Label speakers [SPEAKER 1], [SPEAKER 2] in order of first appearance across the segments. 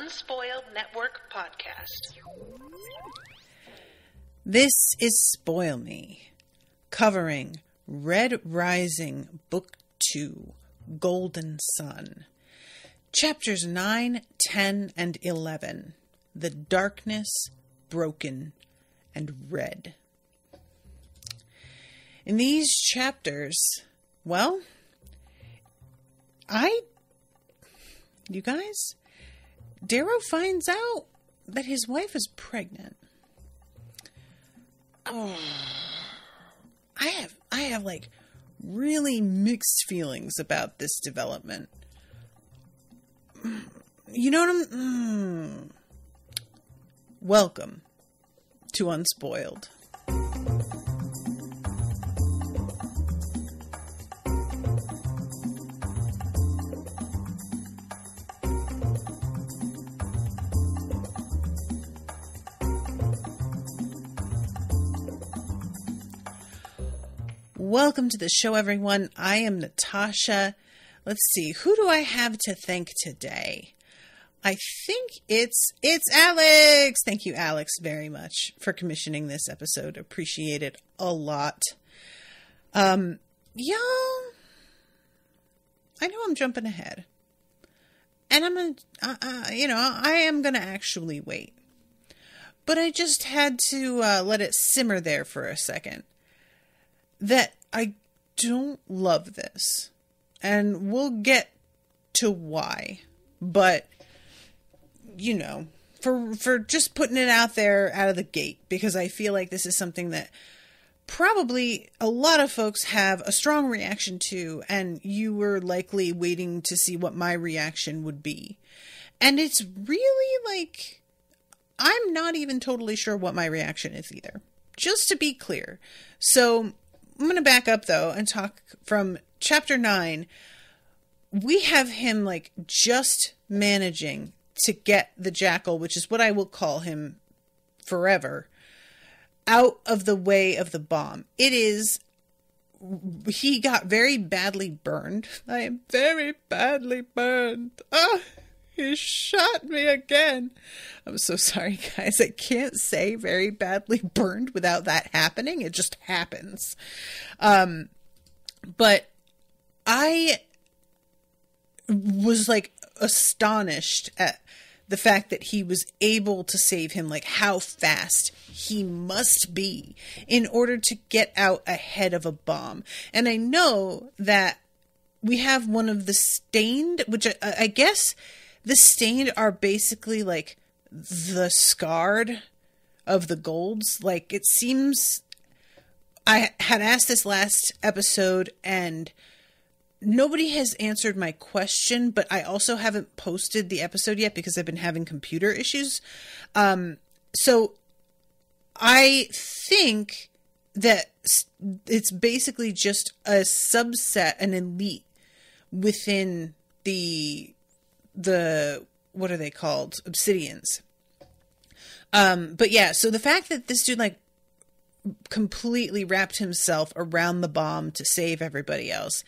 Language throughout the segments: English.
[SPEAKER 1] Unspoiled Network podcast.
[SPEAKER 2] This is Spoil Me, covering Red Rising, Book 2, Golden Sun. Chapters 9, 10, and 11. The Darkness, Broken, and Red. In these chapters, well, you guys, Darrow finds out that his wife is pregnant. Oh, I have like really mixed feelings about this development. You know what Welcome to Unspoiled. Welcome to the show, everyone. I am Natasha. Let's see, who do I have to thank today? I think it's Alex. Thank you, Alex, very much for commissioning this episode. Appreciate it a lot. Y'all, I know I'm jumping ahead, and I am gonna actually wait, but I just had to let it simmer there for a second. That I don't love this, and we'll get to why, but for just putting it out there out of the gate, because I feel like this is something that probably a lot of folks have a strong reaction to, and you were likely waiting to see what my reaction would be. And it's really like, I'm not even totally sure what my reaction is either, just to be clear. So I'm going to back up, though, and talk from chapter 9. We have him, like, just managing to get the jackal, which is what I will call him forever, out of the way of the bomb. He got very badly burned. I am very badly burned. Oh, he shot me again. I'm so sorry, guys. I can't say very badly burned without that happening. It just happens. But I was like astonished at the fact that he was able to save him, like how fast he must be in order to get out ahead of a bomb. And I know that we have one of the stained, which I guess the stained are basically like the scarred of the golds. Like, it seems, I had asked this last episode and nobody has answered my question, but I also haven't posted the episode yet because I've been having computer issues. So I think that it's basically just a subset, an elite within the what are they called? Obsidians. But yeah, so the fact that this dude like completely wrapped himself around the bomb to save everybody else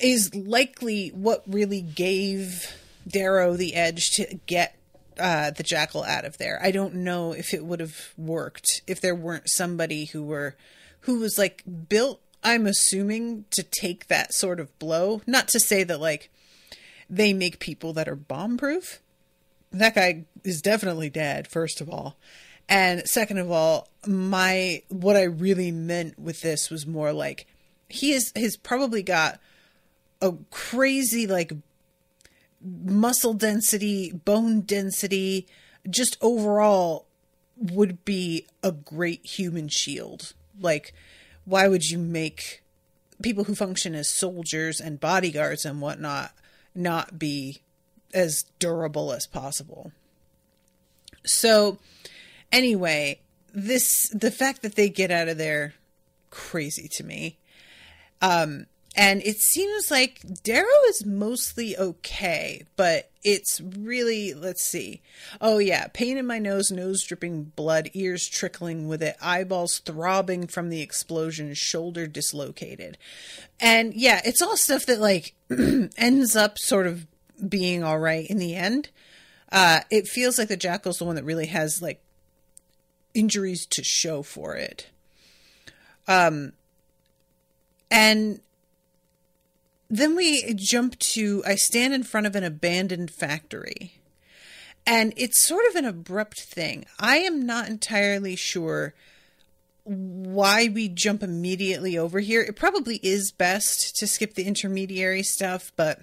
[SPEAKER 2] is likely what really gave Darrow the edge to get the jackal out of there. I don't know if it would have worked if there weren't somebody who was like built, I'm assuming, to take that sort of blow. Not to say that like they make people that are bomb-proof. That guy is definitely dead, first of all. And second of all, what I really meant with this was more like he's probably got a crazy like muscle density, bone density, just overall would be a great human shield. Like, why would you make people who function as soldiers and bodyguards and whatnot not be as durable as possible? So anyway, the fact that they get out of there, crazy to me. And it seems like Darrow is mostly okay, but it's really, let's see. Oh yeah, pain in my nose dripping blood, ears trickling with it, eyeballs throbbing from the explosion, shoulder dislocated. And yeah, it's all stuff that like ends up sort of being all right in the end. It feels like the Jackal's the one that really has like injuries to show for it. And then we jump to, I stand in front of an abandoned factory. And it's sort of an abrupt thing. I am not entirely sure why we jump immediately over here. It probably is best to skip the intermediary stuff, but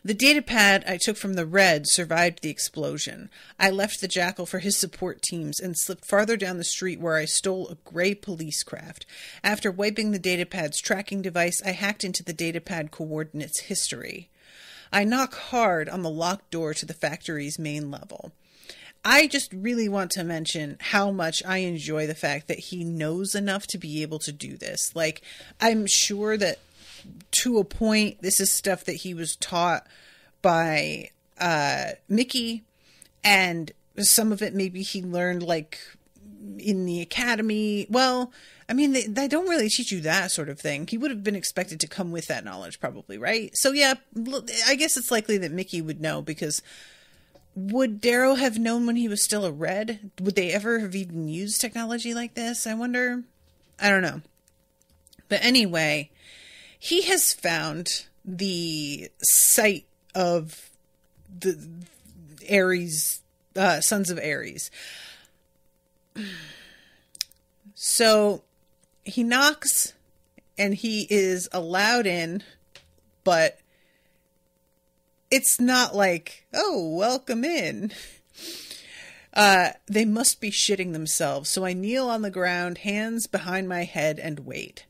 [SPEAKER 2] the datapad I took from the Red survived the explosion. I left the Jackal for his support teams and slipped farther down the street where I stole a gray police craft. After wiping the datapad's tracking device, I hacked into the datapad coordinates history. I knock hard on the locked door to the factory's main level. I just really want to mention how much I enjoy the fact that he knows enough to be able to do this. Like, I'm sure that to a point, this is stuff that he was taught by Mickey, and some of it maybe he learned like in the academy. Well, I mean, they don't really teach you that sort of thing. He would have been expected to come with that knowledge probably, right? So yeah, I guess it's likely that Mickey would know, because would Darrow have known when he was still a Red? Would they ever have even used technology like this? I wonder. I don't know. But anyway, he has found the site of the Ares, Sons of Ares. So he knocks and he is allowed in, but it's not like, oh, welcome in. They must be shitting themselves. So I kneel on the ground, hands behind my head, and wait.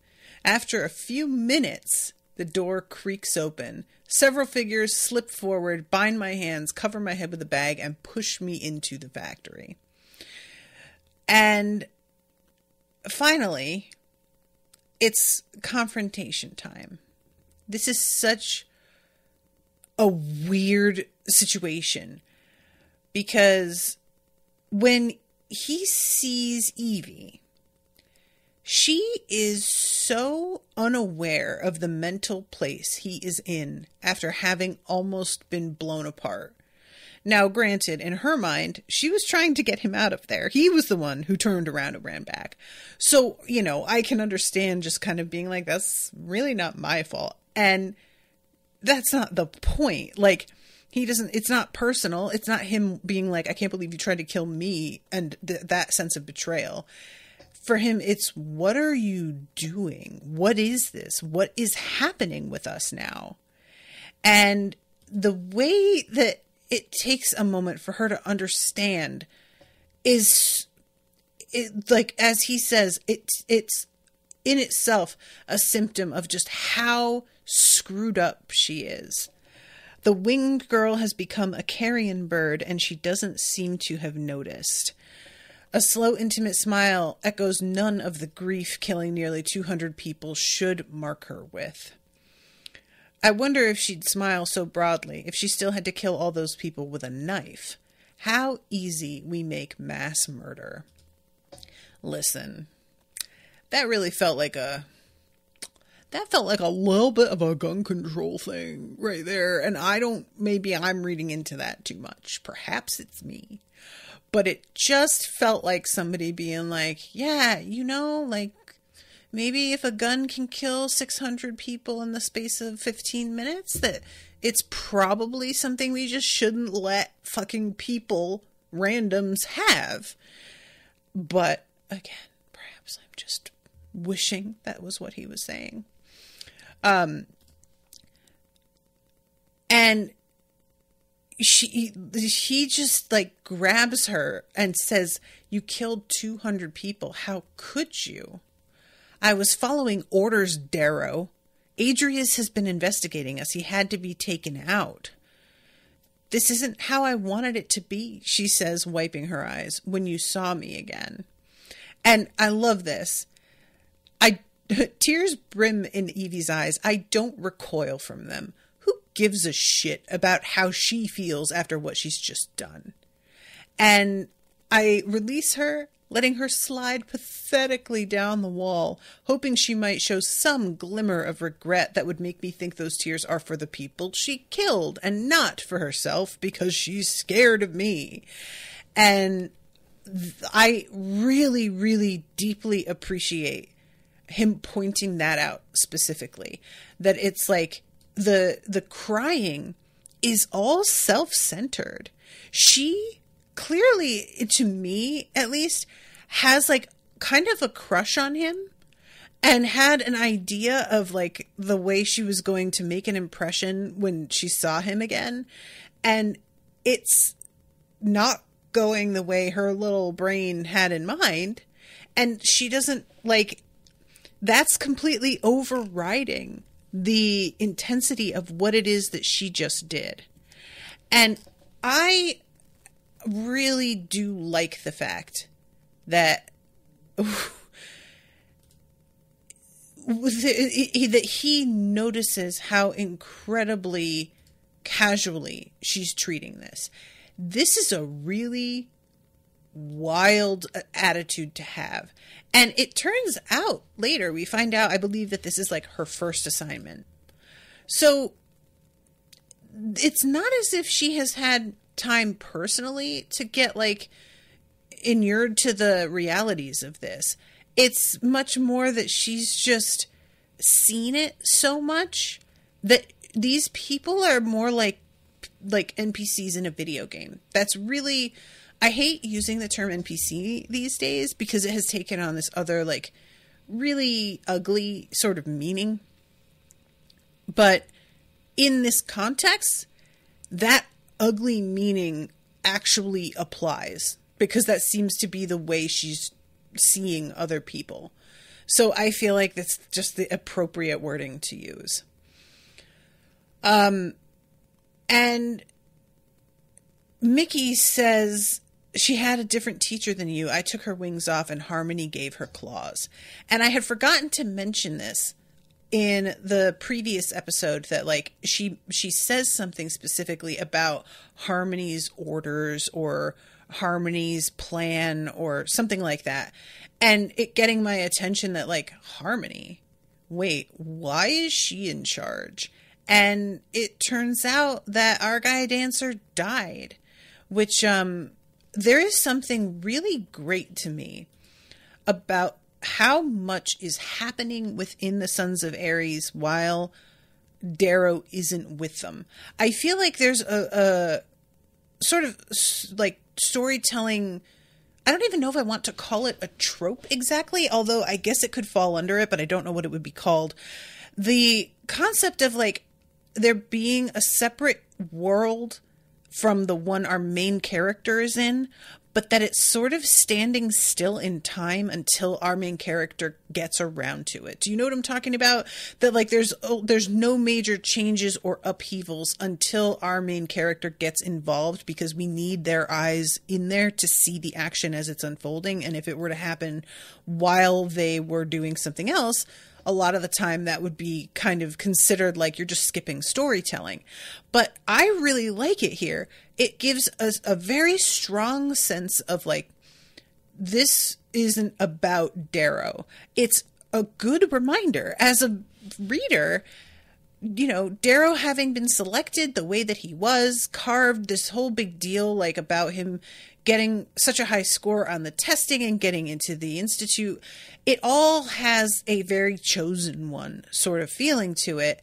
[SPEAKER 2] After a few minutes, the door creaks open. Several figures slip forward, bind my hands, cover my head with a bag, and push me into the factory. And finally, it's confrontation time. This is such a weird situation, because when he sees Evie, she is so unaware of the mental place he is in after having almost been blown apart. Now, granted, in her mind, she was trying to get him out of there. He was the one who turned around and ran back. So, you know, I can understand just kind of being like, that's really not my fault. And that's not the point. Like, he doesn't, it's not personal. It's not him being like, I can't believe you tried to kill me, and that sense of betrayal. For him, it's, what are you doing? What is this? What is happening with us now? And the way that it takes a moment for her to understand is, like, as he says, it's in itself a symptom of just how screwed up she is. The winged girl has become a carrion bird, and she doesn't seem to have noticed. A slow, intimate smile echoes none of the grief killing nearly 200 people should mark her with. I wonder if she'd smile so broadly if she still had to kill all those people with a knife. How easy we make mass murder. Listen, that really felt like a little bit of a gun control thing right there. And maybe I'm reading into that too much. Perhaps it's me. But it just felt like somebody being like, yeah, you know, like, maybe if a gun can kill 600 people in the space of 15 minutes, that it's probably something we just shouldn't let fucking people, randoms, have. But again, perhaps I'm just wishing that was what he was saying. And he just like grabs her and says, you killed 200 people. How could you? I was following orders, Darrow. Adrius has been investigating us. He had to be taken out. This isn't how I wanted it to be, she says, wiping her eyes, when you saw me again. And I love this. Tears brim in Evie's eyes. I don't recoil from them. Who gives a shit about how she feels after what she's just done? And I release her, letting her slide pathetically down the wall, hoping she might show some glimmer of regret that would make me think those tears are for the people she killed and not for herself because she's scared of me. And I really, really deeply appreciate him pointing that out specifically, that it's like the crying is all self-centered. She clearly, to me at least, has like kind of a crush on him and had an idea of like the way she was going to make an impression when she saw him again. And it's not going the way her little brain had in mind. And she doesn't like, that's completely overriding the intensity of what it is that she just did. And I really do like the fact that that he notices how incredibly casually she's treating this. This is a really wild attitude to have. And it turns out later, we find out, I believe that this is like her first assignment. So it's not as if she has had time personally to get like inured to the realities of this. It's much more that she's just seen it so much that these people are more like NPCs in a video game. That's really, I hate using the term NPC these days because it has taken on this other like really ugly sort of meaning. But in this context, that ugly meaning actually applies because that seems to be the way she's seeing other people. So I feel like that's just the appropriate wording to use. And Mickey says, she had a different teacher than you. I took her wings off and Harmony gave her claws. And I had forgotten to mention this in the previous episode, that like she says something specifically about Harmony's orders or Harmony's plan or something like that. And it getting my attention that like, Harmony, wait, why is she in charge? And it turns out that our guy dancer died, which there is something really great to me about how much is happening within the Sons of Ares while Darrow isn't with them. I feel like there's a sort of like storytelling. I don't even know if I want to call it a trope exactly, although I guess it could fall under it, but I don't know what it would be called. The concept of like there being a separate world from the one our main character is in, but that it's sort of standing still in time until our main character gets around to it. Do you know what I'm talking about? That like there's no major changes or upheavals until our main character gets involved, because we need their eyes in there to see the action as it's unfolding. And if it were to happen while they were doing something else, a lot of the time that would be kind of considered like you're just skipping storytelling. But I really like it here. It gives us a very strong sense of like, this isn't about Darrow. It's a good reminder as a reader, you know, Darrow having been selected the way that he was, carved this whole big deal like about him getting such a high score on the testing and getting into the institute. It all has a very chosen one sort of feeling to it,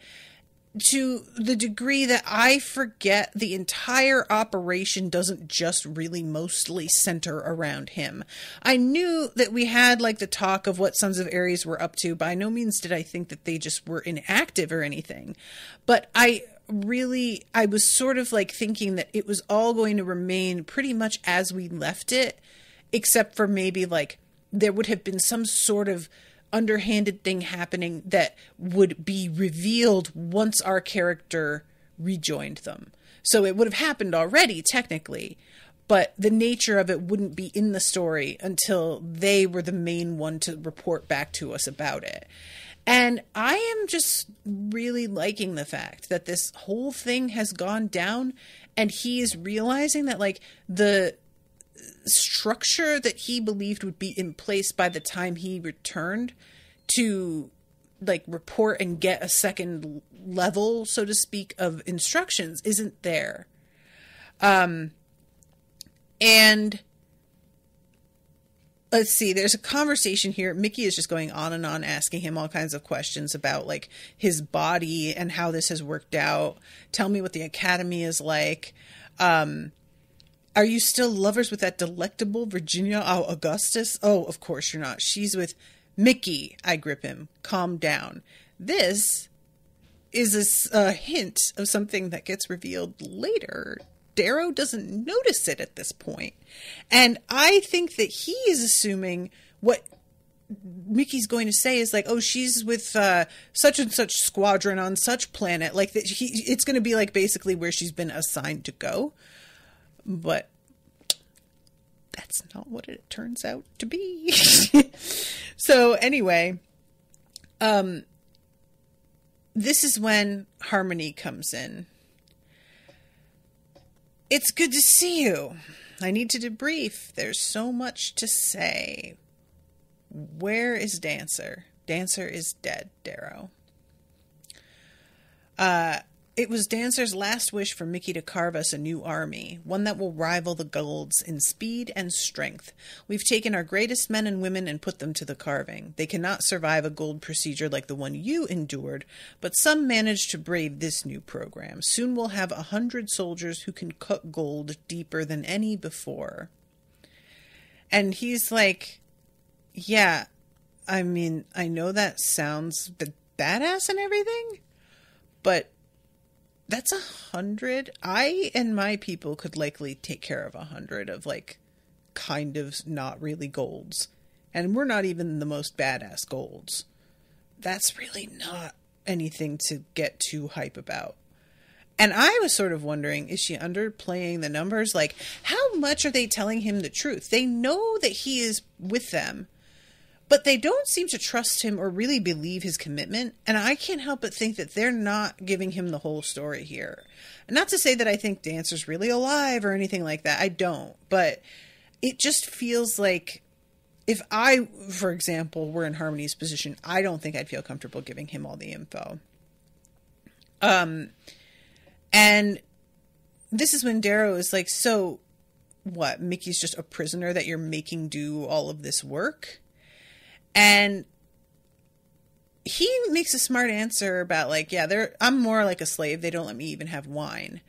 [SPEAKER 2] to the degree that I forget the entire operation doesn't just really mostly center around him. I knew that we had like the talk of what Sons of Ares were up to. By no means did I think that they just were inactive or anything. But I was sort of like thinking that it was all going to remain pretty much as we left it, except for maybe like there would have been some sort of underhanded thing happening that would be revealed once our character rejoined them. So it would have happened already technically, but the nature of it wouldn't be in the story until they were the main one to report back to us about it. And I am just really liking the fact that this whole thing has gone down and he is realizing that like the structure that he believed would be in place by the time he returned to like report and get a second level, so to speak, of instructions isn't there. And let's see, there's a conversation here. Mickey is just going on and on, asking him all kinds of questions about like his body and how this has worked out. Tell me what the academy is like. Are you still lovers with that delectable Virginia Augustus? Oh, of course you're not. She's with Mickey. I grip him. Calm down. This is a hint of something that gets revealed later. Darrow doesn't notice it at this point. And I think that he is assuming what Mickey's going to say is like, oh, she's with such and such squadron on such planet. Like that, it's going to be like basically where she's been assigned to go. But that's not what it turns out to be. So anyway, this is when Harmony comes in. It's good to see you. I need to debrief. There's so much to say. Where is Dancer? Dancer is dead, Darrow. It was Dancer's last wish for Mickey to carve us a new army, one that will rival the Golds in speed and strength. We've taken our greatest men and women and put them to the carving. They cannot survive a Gold procedure like the one you endured, but some managed to brave this new program. Soon we'll have 100 soldiers who can cut gold deeper than any before. And he's like, yeah, I mean, I know that sounds badass and everything, but that's 100. I and my people could likely take care of 100 of like kind of not really golds. And we're not even the most badass golds. That's really not anything to get too hype about. And I was sort of wondering, is she underplaying the numbers? Like, how much are they telling him the truth? They know that he is with them, but they don't seem to trust him or really believe his commitment. And I can't help but think that they're not giving him the whole story here. And not to say that I think Dancer's really alive or anything like that. I don't. But it just feels like if I, for example, were in Harmony's position, I don't think I'd feel comfortable giving him all the info. And this is when Darrow is like, so what? Mickey's just a prisoner that you're making do all of this work? And he makes a smart answer about like, yeah, I'm more like a slave. They don't let me even have wine.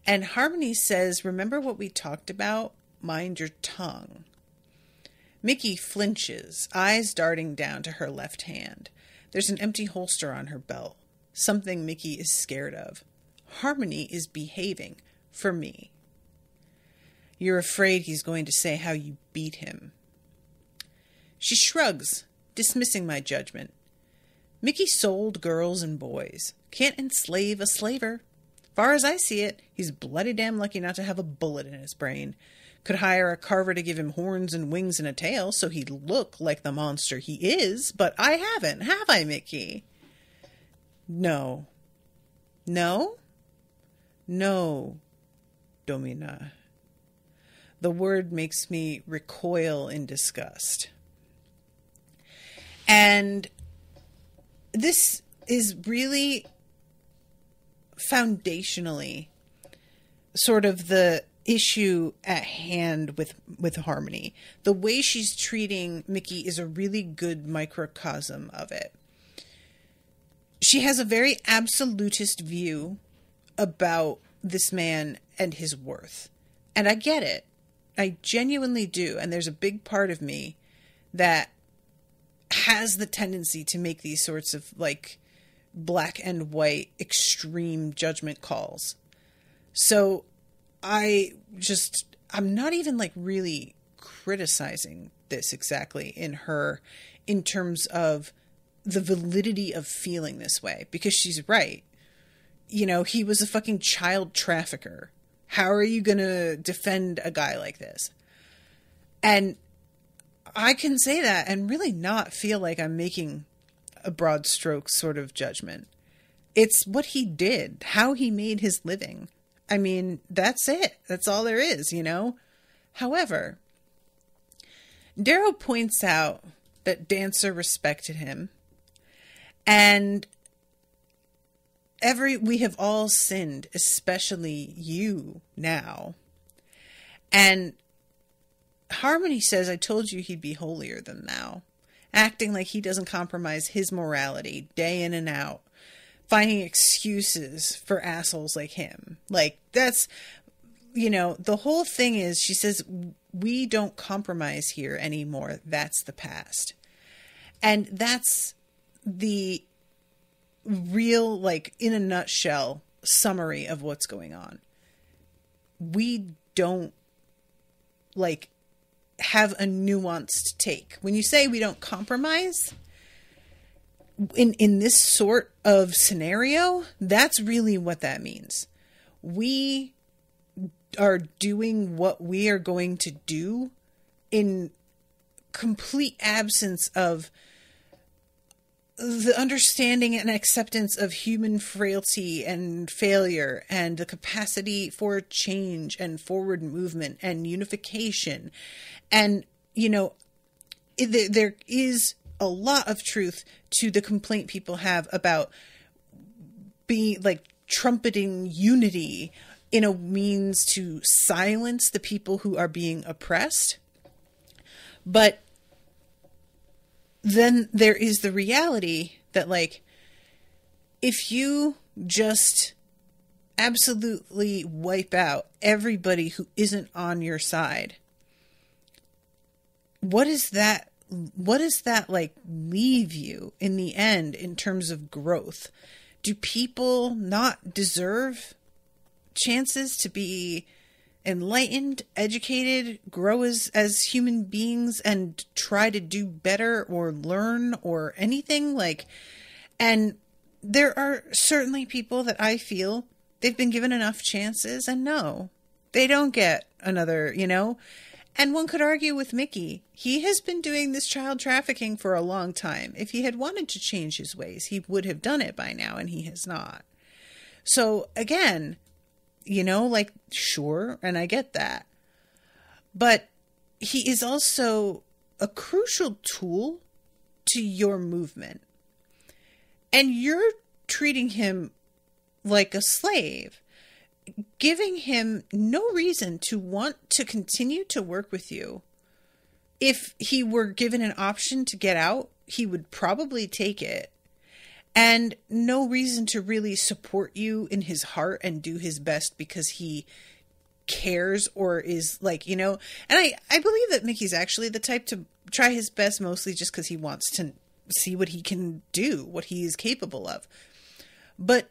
[SPEAKER 2] And Harmony says, remember what we talked about? Mind your tongue. Mickey flinches, eyes darting down to her left hand. There's an empty holster on her belt. Something Mickey is scared of. Harmony is behaving for me. You're afraid he's going to say how you beat him. She shrugs, dismissing my judgment. Mickey sold girls and boys. Can't enslave a slaver. Far as I see it, he's bloody damn lucky not to have a bullet in his brain. Could hire a carver to give him horns and wings and a tail so he'd look like the monster he is, but I haven't, have I, Mickey? No. No? No, Domina. The word makes me recoil in disgust. And this is really foundationally sort of the issue at hand with Harmony. The way she's treating Mickey is a really good microcosm of it. She has a very absolutist view about this man and his worth. And I get it. I genuinely do. And there's a big part of me that has the tendency to make these sorts of like black and white extreme judgment calls. So I'm not even like really criticizing this exactly in terms of the validity of feeling this way, because she's right. You know, he was a fucking child trafficker. How are you going to defend a guy like this? And I can say that and really not feel like I'm making a broad stroke sort of judgment. It's what he did, how he made his living. I mean, that's it. That's all there is, you know? However, Darrow points out that Dancer respected him, and we have all sinned, especially you now. And Harmony says, I told you he'd be holier than thou, acting like he doesn't compromise his morality day in and out, finding excuses for assholes like him. Like, that's, the whole thing is, she says, we don't compromise here anymore. That's the past. And that's the real, like, in a nutshell, summary of what's going on. We don't, like, have a nuanced take. When you say we don't compromise, in this sort of scenario, that's really what that means. We are doing what we are going to do in complete absence of the understanding and acceptance of human frailty and failure and the capacity for change and forward movement and unification. And, there is a lot of truth to the complaint people have about being, like, trumpeting unity in a means to silence the people who are being oppressed. But then there is the reality that, like, if you just absolutely wipe out everybody who isn't on your side, what does that like leave you in the end in terms of growth? Do people not deserve chances to be enlightened, educated, grow as human beings and try to do better or learn or anything? Like, and there are certainly people that I feel they've been given enough chances, and no, they don't get another, And one could argue with Mickey. He has been doing this child trafficking for a long time. If he had wanted to change his ways, he would have done it by now, and he has not. So again, like, sure, and I get that. But he is also a crucial tool to your movement. And you're treating him like a slave, giving him no reason to want to continue to work with you. If he were given an option to get out, he would probably take it. And no reason to really support you in his heart and do his best because he cares or is like, And I believe that Mickey's actually the type to try his best mostly just because he wants to see what he can do, what he is capable of. But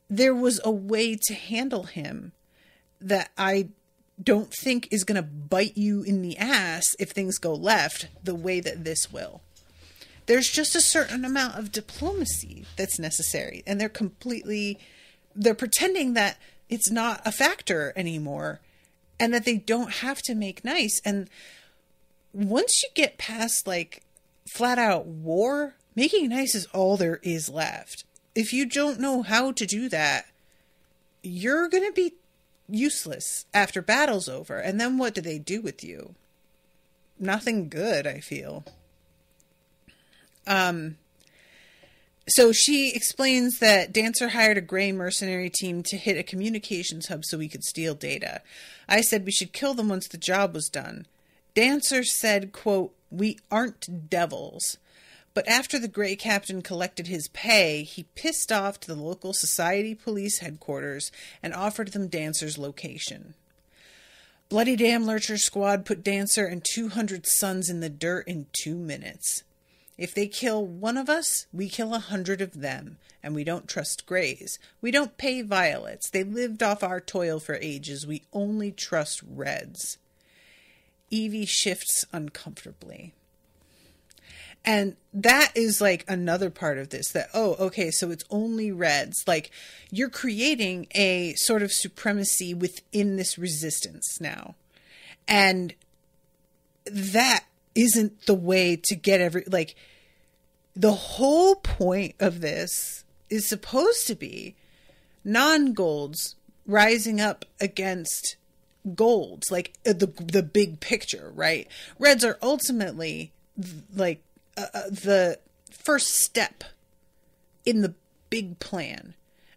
[SPEAKER 2] there was a way to handle him that I don't think is going to bite you in the ass if things go left the way that this will. There's just a certain amount of diplomacy that's necessary. And they're pretending that it's not a factor anymore and that they don't have to make nice. And once you get past, like, flat out war, making nice is all there is left. If you don't know how to do that, you're going to be useless after battle's over. And then what do they do with you? Nothing good, I feel. So she explains that Dancer hired a gray mercenary team to hit a communications hub so we could steal data. I said we should kill them once the job was done. Dancer said, quote, "We aren't devils." But after the gray captain collected his pay, he pissed off to the local society police headquarters and offered them Dancer's location. Bloody Damn Lurcher Squad put Dancer and 200 sons in the dirt in 2 minutes. If they kill one of us, we kill 100 of them, and we don't trust grays. We don't pay violets. They lived off our toil for ages. We only trust reds. Evie shifts uncomfortably. And that is like another part of this, that, oh, okay, so it's only reds. Like, you're creating a sort of supremacy within this resistance now. And that isn't the way to get the whole point of this is supposed to be non-golds rising up against golds, like the big picture, right? Reds are ultimately like the first step in the big plan.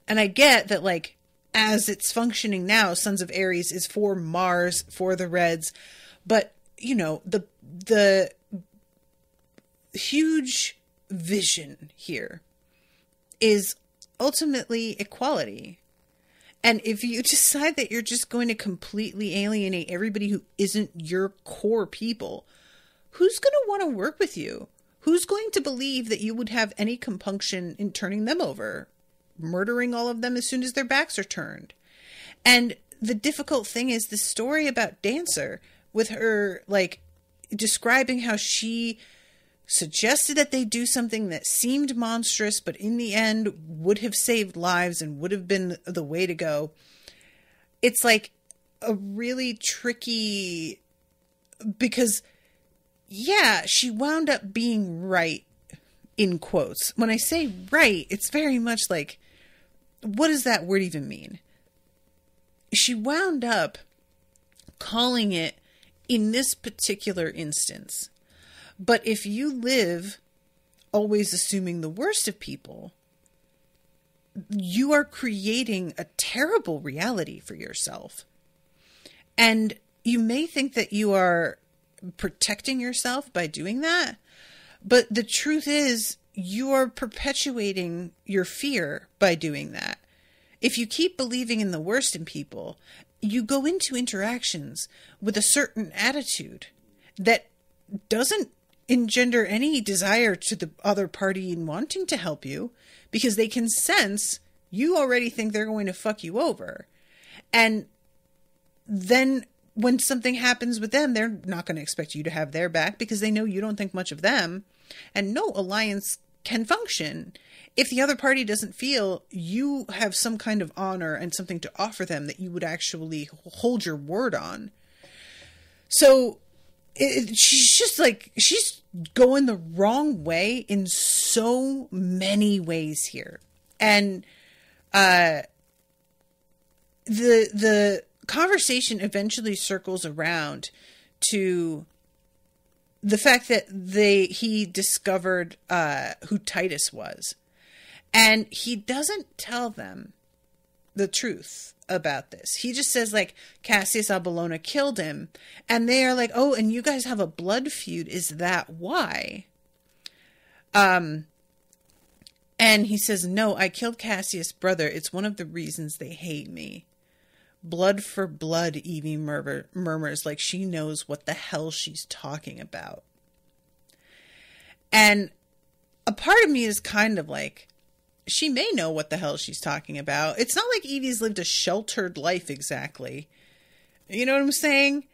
[SPEAKER 2] And I get that, like, as it's functioning now, Sons of Ares is for Mars, for the Reds. But, you know, the huge vision here is ultimately equality. And if you decide that you're just going to completely alienate everybody who isn't your core people, who's going to want to work with you? Who's going to believe that you would have any compunction in turning them over, murdering all of them as soon as their backs are turned? And the difficult thing is the story about Dancer, with her, like, describing how she suggested that they do something that seemed monstrous, but in the end would have saved lives and would have been the way to go. It's like a really tricky, because, yeah, she wound up being right, in quotes. When I say right, it's very much like, what does that word even mean? She wound up calling it in this particular instance. But if you live always assuming the worst of people, you are creating a terrible reality for yourself. And you may think that you are protecting yourself by doing that, but the truth is you are perpetuating your fear by doing that. If you keep believing in the worst in people, you go into interactions with a certain attitude that doesn't engender any desire to the other party in wanting to help you, because they can sense you already think they're going to fuck you over. And then when something happens with them, they're not going to expect you to have their back because they know you don't think much of them. And no alliance can function if the other party doesn't feel you have some kind of honor and something to offer them that you would actually hold your word on. So she's just like, she's going the wrong way in so many ways here. And the conversation eventually circles around to the fact that he discovered who Titus was. And he doesn't tell them the truth about this. He just says, like, Cassius Apollona killed him. And they are like, oh, and you guys have a blood feud. Is that why? And he says, no, I killed Cassius' brother. It's one of the reasons they hate me. Blood for blood, Evie murmurs like she knows what the hell she's talking about. And a part of me is kind of like, she may know what the hell she's talking about. It's not like Evie's lived a sheltered life exactly. You know what I'm saying?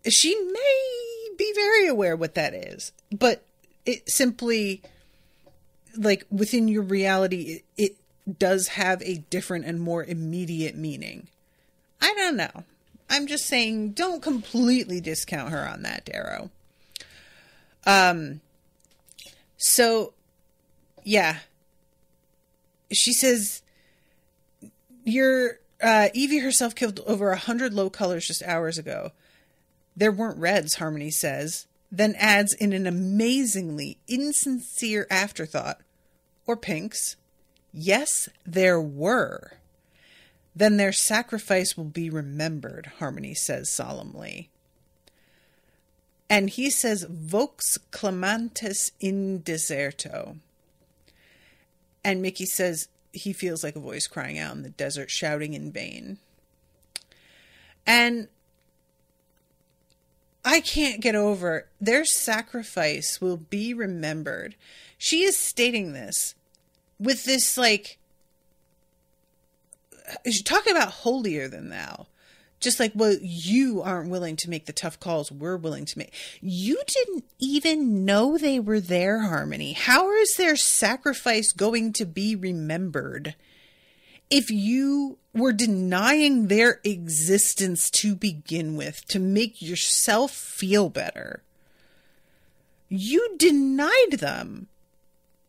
[SPEAKER 2] She may be very aware what that is. But it simply, like, within your reality, it does have a different and more immediate meaning. I don't know. I'm just saying, don't completely discount her on that, Darrow. So, yeah. She says, Evie herself killed over 100 low colors just hours ago. There weren't reds, Harmony says, then adds in an amazingly insincere afterthought, or pinks. Yes, there were. Then their sacrifice will be remembered, Harmony says solemnly. And he says, Vox clamantis in deserto. And Mickey says he feels like a voice crying out in the desert, shouting in vain. And I can't get over, their sacrifice will be remembered. She is stating this with this, like, she's talking about holier than thou. Just like, well, you aren't willing to make the tough calls we're willing to make. You didn't even know they were there, Harmony. How is their sacrifice going to be remembered if you were denying their existence to begin with, to make yourself feel better? You denied them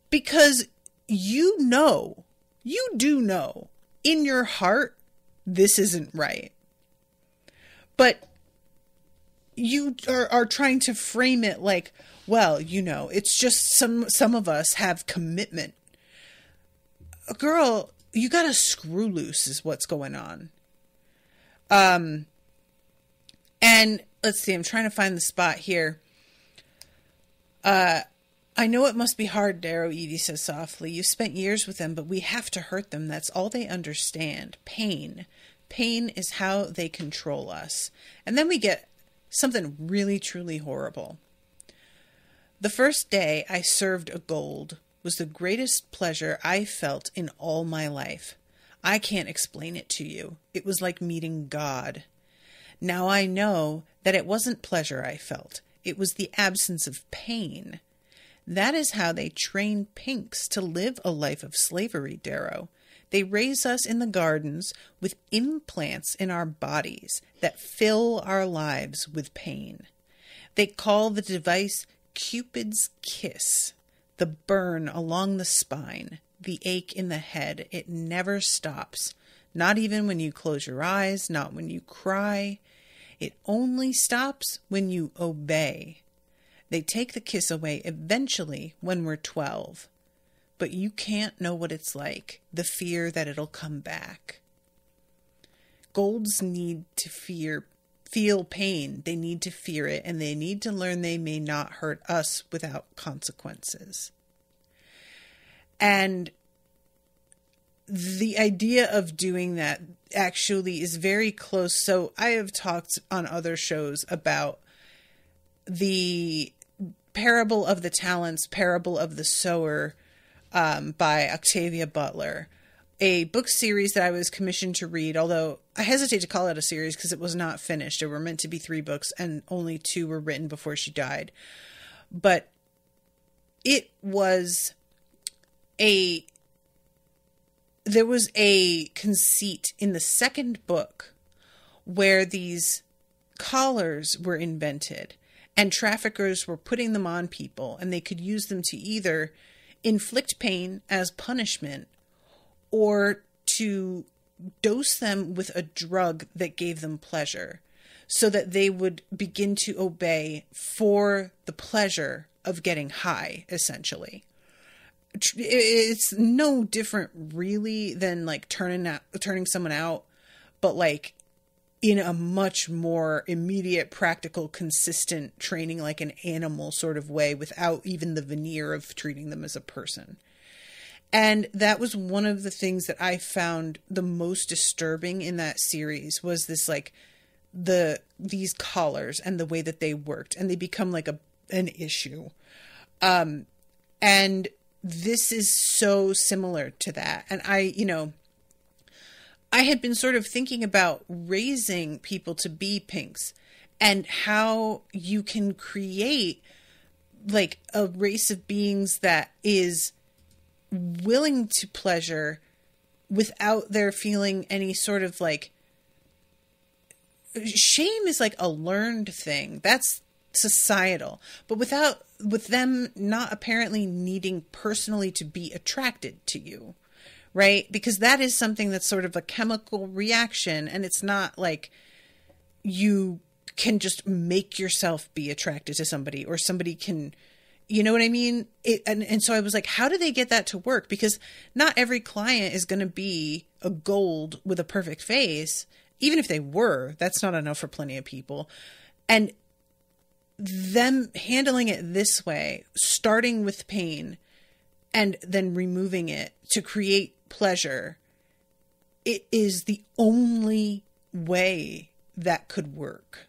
[SPEAKER 2] because you do know in your heart this isn't right. But you are trying to frame it like, well, it's just some of us have commitment. Girl, you got to screw loose is what's going on. And let's see, I'm trying to find the spot here. I know it must be hard, Darrow, Evie says softly. You've spent years with them, but we have to hurt them. That's all they understand. Pain. Pain is how they control us. And then we get something really, truly horrible. The first day I served a gold was the greatest pleasure I felt in all my life. I can't explain it to you. It was like meeting God. Now I know that it wasn't pleasure I felt. It was the absence of pain. That is how they train pinks to live a life of slavery, Darrow. They raise us in the gardens with implants in our bodies that fill our lives with pain. They call the device Cupid's kiss, the burn along the spine, the ache in the head. It never stops, not even when you close your eyes, not when you cry. It only stops when you obey. They take the kiss away eventually when we're 12. But you can't know what it's like, the fear that it'll come back. Golds need to feel pain. They need to fear it, and they need to learn they may not hurt us without consequences. And the idea of doing that actually is very close. So I have talked on other shows about the Parable of the Talents, Parable of the Sower, by Octavia Butler, a book series that I was commissioned to read, although I hesitate to call it a series because it was not finished. There were meant to be 3 books and only 2 were written before she died. But it was there was a conceit in the second book where these collars were invented and traffickers were putting them on people, and they could use them to either inflict pain as punishment or to dose them with a drug that gave them pleasure so that they would begin to obey for the pleasure of getting high, essentially. It's no different really than like turning someone out, but like in a much more immediate, practical, consistent training, like an animal sort of way, without even the veneer of treating them as a person. And that was one of the things that I found the most disturbing in that series, was this like these collars and the way that they worked, and they become like an issue. And this is so similar to that. And I had been sort of thinking about raising people to be pinks and how you can create like a race of beings that is willing to pleasure without their feeling any sort of like shame is like a learned thing. That's societal, but with them not apparently needing personally to be attracted to you. Right? Because that is something that's sort of a chemical reaction, and it's not like you can just make yourself be attracted to somebody, or somebody can, you know what I mean? And so I was like, how do they get that to work? Because not every client is going to be a gold with a perfect face. Even if they were, that's not enough for plenty of people. And them handling it this way, starting with pain and then removing it to create pleasure, it is the only way that could work.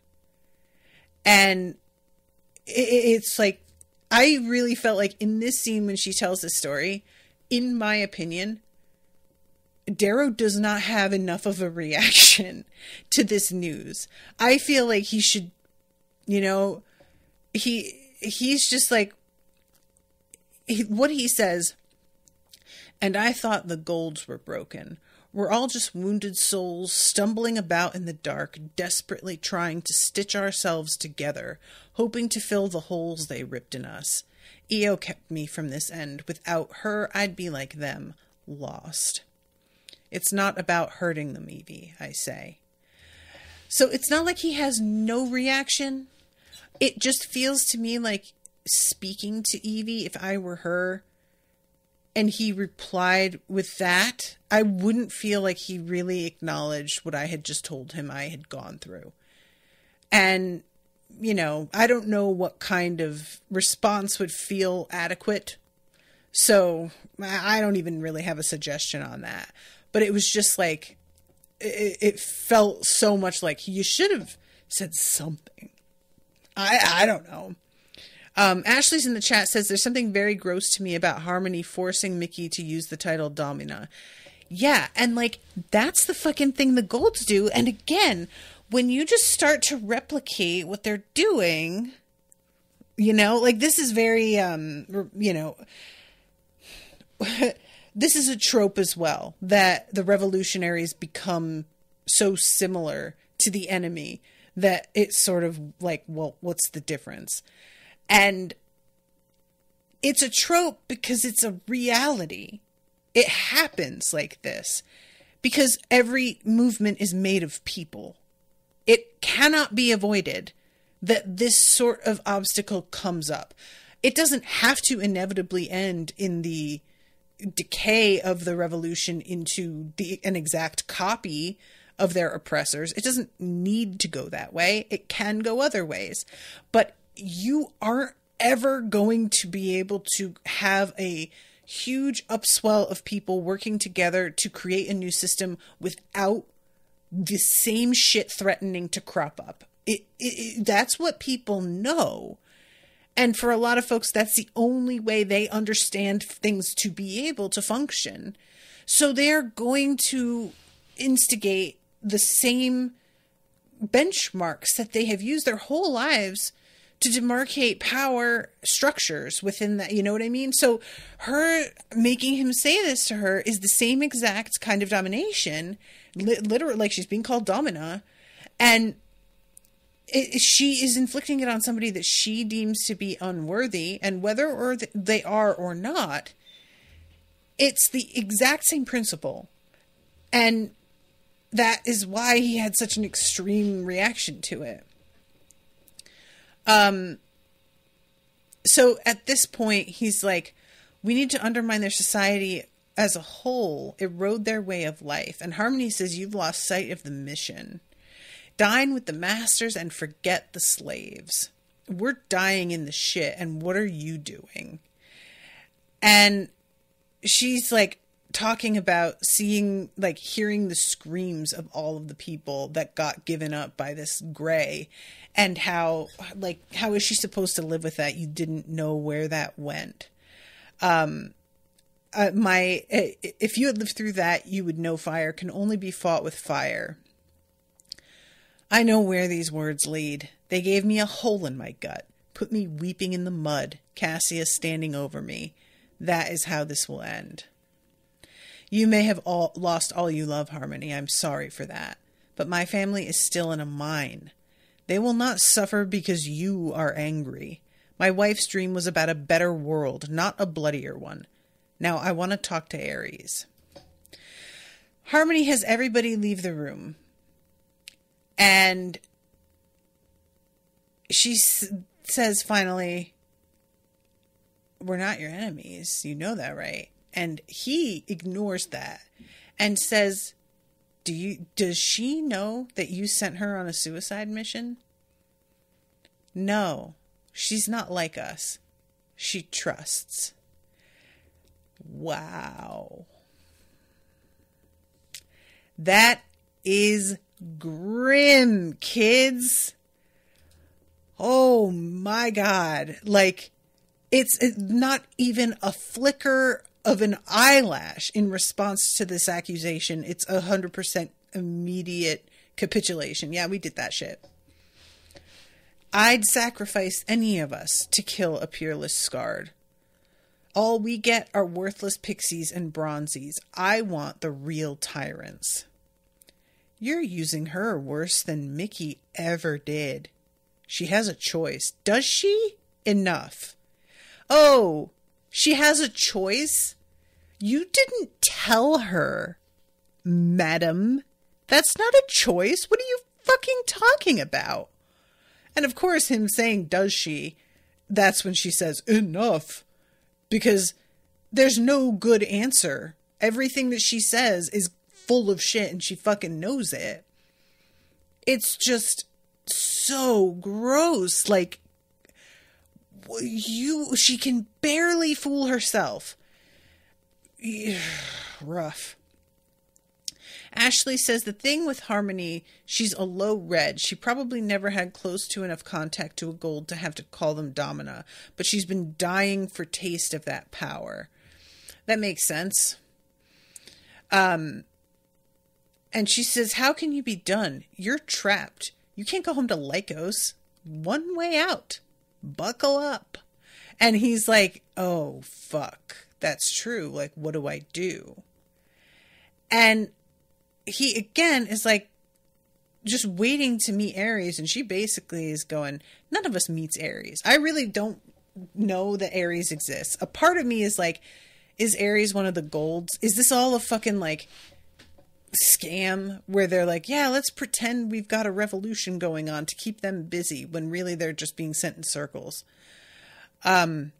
[SPEAKER 2] And it's like, I really felt like in this scene when she tells this story, in my opinion, Darrow does not have enough of a reaction to this news. I feel like he should, he's just like, what he says, and I thought the golds were broken. We're all just wounded souls stumbling about in the dark, desperately trying to stitch ourselves together, hoping to fill the holes they ripped in us. Io kept me from this end. Without her, I'd be like them, lost. It's not about hurting them, Evie, I say. So it's not like he has no reaction. It just feels to me like speaking to Evie, if I were her, and he replied with that, I wouldn't feel like he really acknowledged what I had just told him I had gone through. And, you know, I don't know what kind of response would feel adequate. So I don't even really have a suggestion on that. But it was just like, it felt so much like you should have said something. I don't know. Ashley's in the chat says there's something very gross to me about Harmony forcing Mickey to use the title Domina. Yeah, and like that's the fucking thing the Golds do. And again, when you just start to replicate what they're doing, you know, like this is very, you know, this is a trope as well, that the revolutionaries become so similar to the enemy that it's sort of like, well, what's the difference? And it's a trope because it's a reality. It happens like this because every movement is made of people. It cannot be avoided that this sort of obstacle comes up. It doesn't have to inevitably end in the decay of the revolution into an exact copy of their oppressors. It doesn't need to go that way. It can go other ways. But you aren't ever going to be able to have a huge upswell of people working together to create a new system without the same shit threatening to crop up. That's what people know. And for a lot of folks, that's the only way they understand things to be able to function. So they're going to instigate the same benchmarks that they have used their whole lives to demarcate power structures within that. You know what I mean? So her making him say this to her is the same exact kind of domination, literally, like she's being called Domina. And she is inflicting it on somebody that she deems to be unworthy, and whether or they are or not, it's the exact same principle. And that is why he had such an extreme reaction to it. So at this point, he's like, we need to undermine their society as a whole, erode their way of life. And Harmony says, you've lost sight of the mission. Dine with the masters and forget the slaves. We're dying in the shit, and what are you doing? And she's like talking about seeing, like hearing the screams of all of the people that got given up by this gray, and how is she supposed to live with that? You didn't know where that went. If you had lived through that, you would know fire can only be fought with fire. I know where these words lead. They gave me a hole in my gut, put me weeping in the mud, Cassius standing over me. That is how this will end. You may have lost all you love, Harmony. I'm sorry for that. But my family is still in a mine. They will not suffer because you are angry. My wife's dream was about a better world, not a bloodier one. Now I want to talk to Ares. Harmony has everybody leave the room. And she says finally, we're not your enemies. You know that, right? And he ignores that and says, does she know that you sent her on a suicide mission? No, she's not like us. She trusts. Wow. That is grim, kids. Oh my God. Like, it's not even a flicker of an eyelash in response to this accusation. It's 100% immediate capitulation. Yeah, we did that shit. I'd sacrifice any of us to kill a peerless Scarred. All we get are worthless pixies and bronzies. I want the real tyrants. You're using her worse than Mickey ever did. She has a choice. Does she? Enough. Oh, she has a choice? You didn't tell her, madam. That's not a choice. What are you fucking talking about? And of course, him saying, does she? That's when she says, enough. Because there's no good answer. Everything that she says is full of shit and she fucking knows it. It's just so gross. Like, she can barely fool herself. Rough. Ashley says the thing with Harmony, she's a low red. She probably never had close to enough contact to a gold to have to call them Domina, but she's been dying for taste of that power. That makes sense. And she says, how can you be done? You're trapped. You can't go home to Lycos. One way out. Buckle up. And he's like, oh, fuck. That's true. Like, what do I do? And he, again, is like, just waiting to meet Ares. And she basically is going, none of us meets Ares. I really don't know that Ares exists. A part of me is like, is Ares one of the golds? Is this all a fucking, like, scam where they're like, yeah, let's pretend we've got a revolution going on to keep them busy when really they're just being sent in circles. And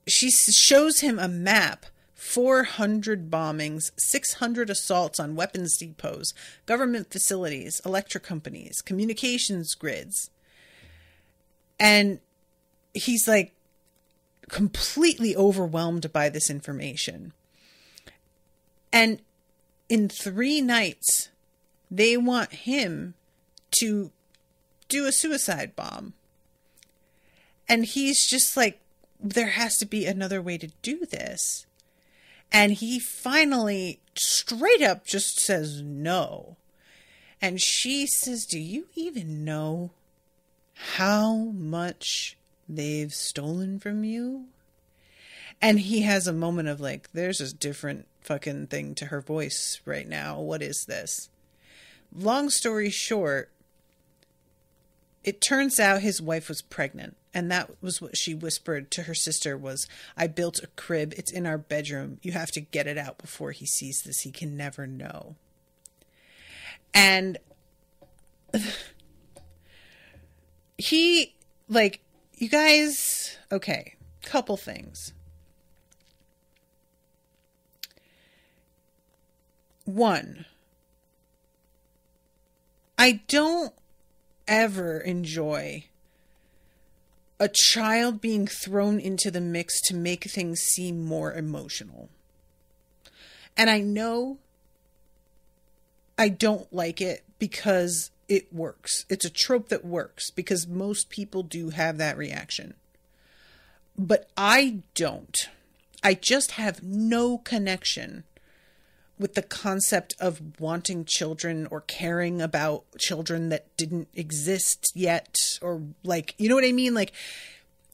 [SPEAKER 2] she shows him a map, 400 bombings, 600 assaults on weapons depots, government facilities, electric companies, communications grids. And he's like completely overwhelmed by this information. And in 3 nights, they want him to do a suicide bomb. And he's just like, there has to be another way to do this. And he finally straight up just says no. And she says, do you even know how much they've stolen from you? And he has a moment of like, there's a different fucking thing to her voice right now. What is this? Long story short, it turns out his wife was pregnant. And that was what she whispered to her sister was, I built a crib. It's in our bedroom. You have to get it out before he sees this. He can never know. And he, like, you guys, okay, couple things. One, I don't ever enjoy a child being thrown into the mix to make things seem more emotional. And I know I don't like it because it works. It's a trope that works because most people do have that reaction. But I don't. I just have no connection with the concept of wanting children or caring about children that didn't exist yet, or like, you know what I mean? Like,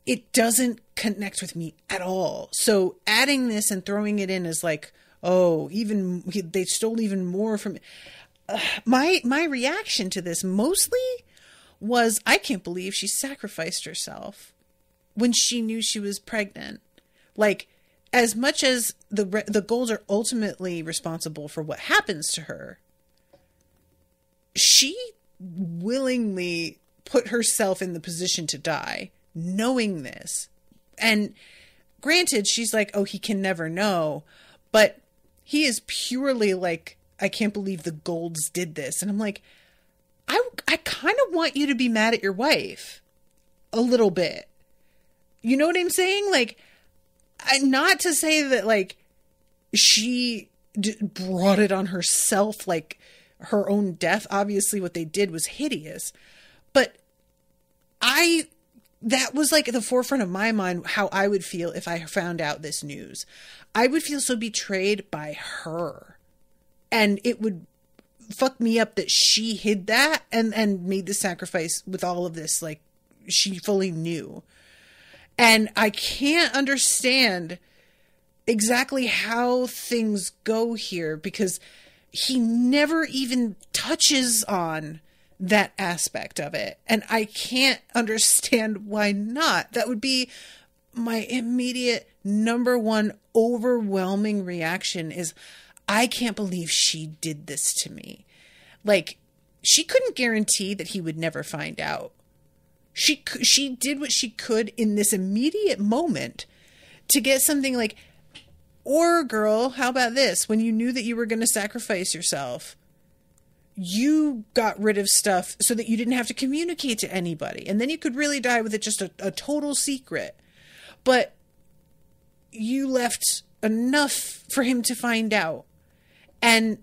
[SPEAKER 2] it doesn't connect with me at all. So adding this and throwing it in is like, oh, even they stole even more from my reaction to this mostly was, I can't believe she sacrificed herself when she knew she was pregnant. Like, as much as the goals are ultimately responsible for what happens to her, she willingly put herself in the position to die, knowing this. And granted, she's like, oh, he can never know. But he is purely like, I can't believe the Golds did this. And I'm like, I kind of want you to be mad at your wife a little bit. You know what I'm saying? Like, not to say that, like, she brought it on herself, like her own death. Obviously, what they did was hideous. But that was like at the forefront of my mind how I would feel if I found out this news. I would feel so betrayed by her. And it would fuck me up that she hid that and made the sacrifice with all of this. Like, she fully knew. And I can't understand exactly how things go here because he never even touches on that aspect of it. And I can't understand why not. That would be my immediate number one overwhelming reaction is, I can't believe she did this to me. Like, she couldn't guarantee that he would never find out. She did what she could in this immediate moment to get something like, or girl, how about this? When you knew that you were going to sacrifice yourself, you got rid of stuff so that you didn't have to communicate to anybody. And then you could really die with it just a total secret. But you left enough for him to find out. And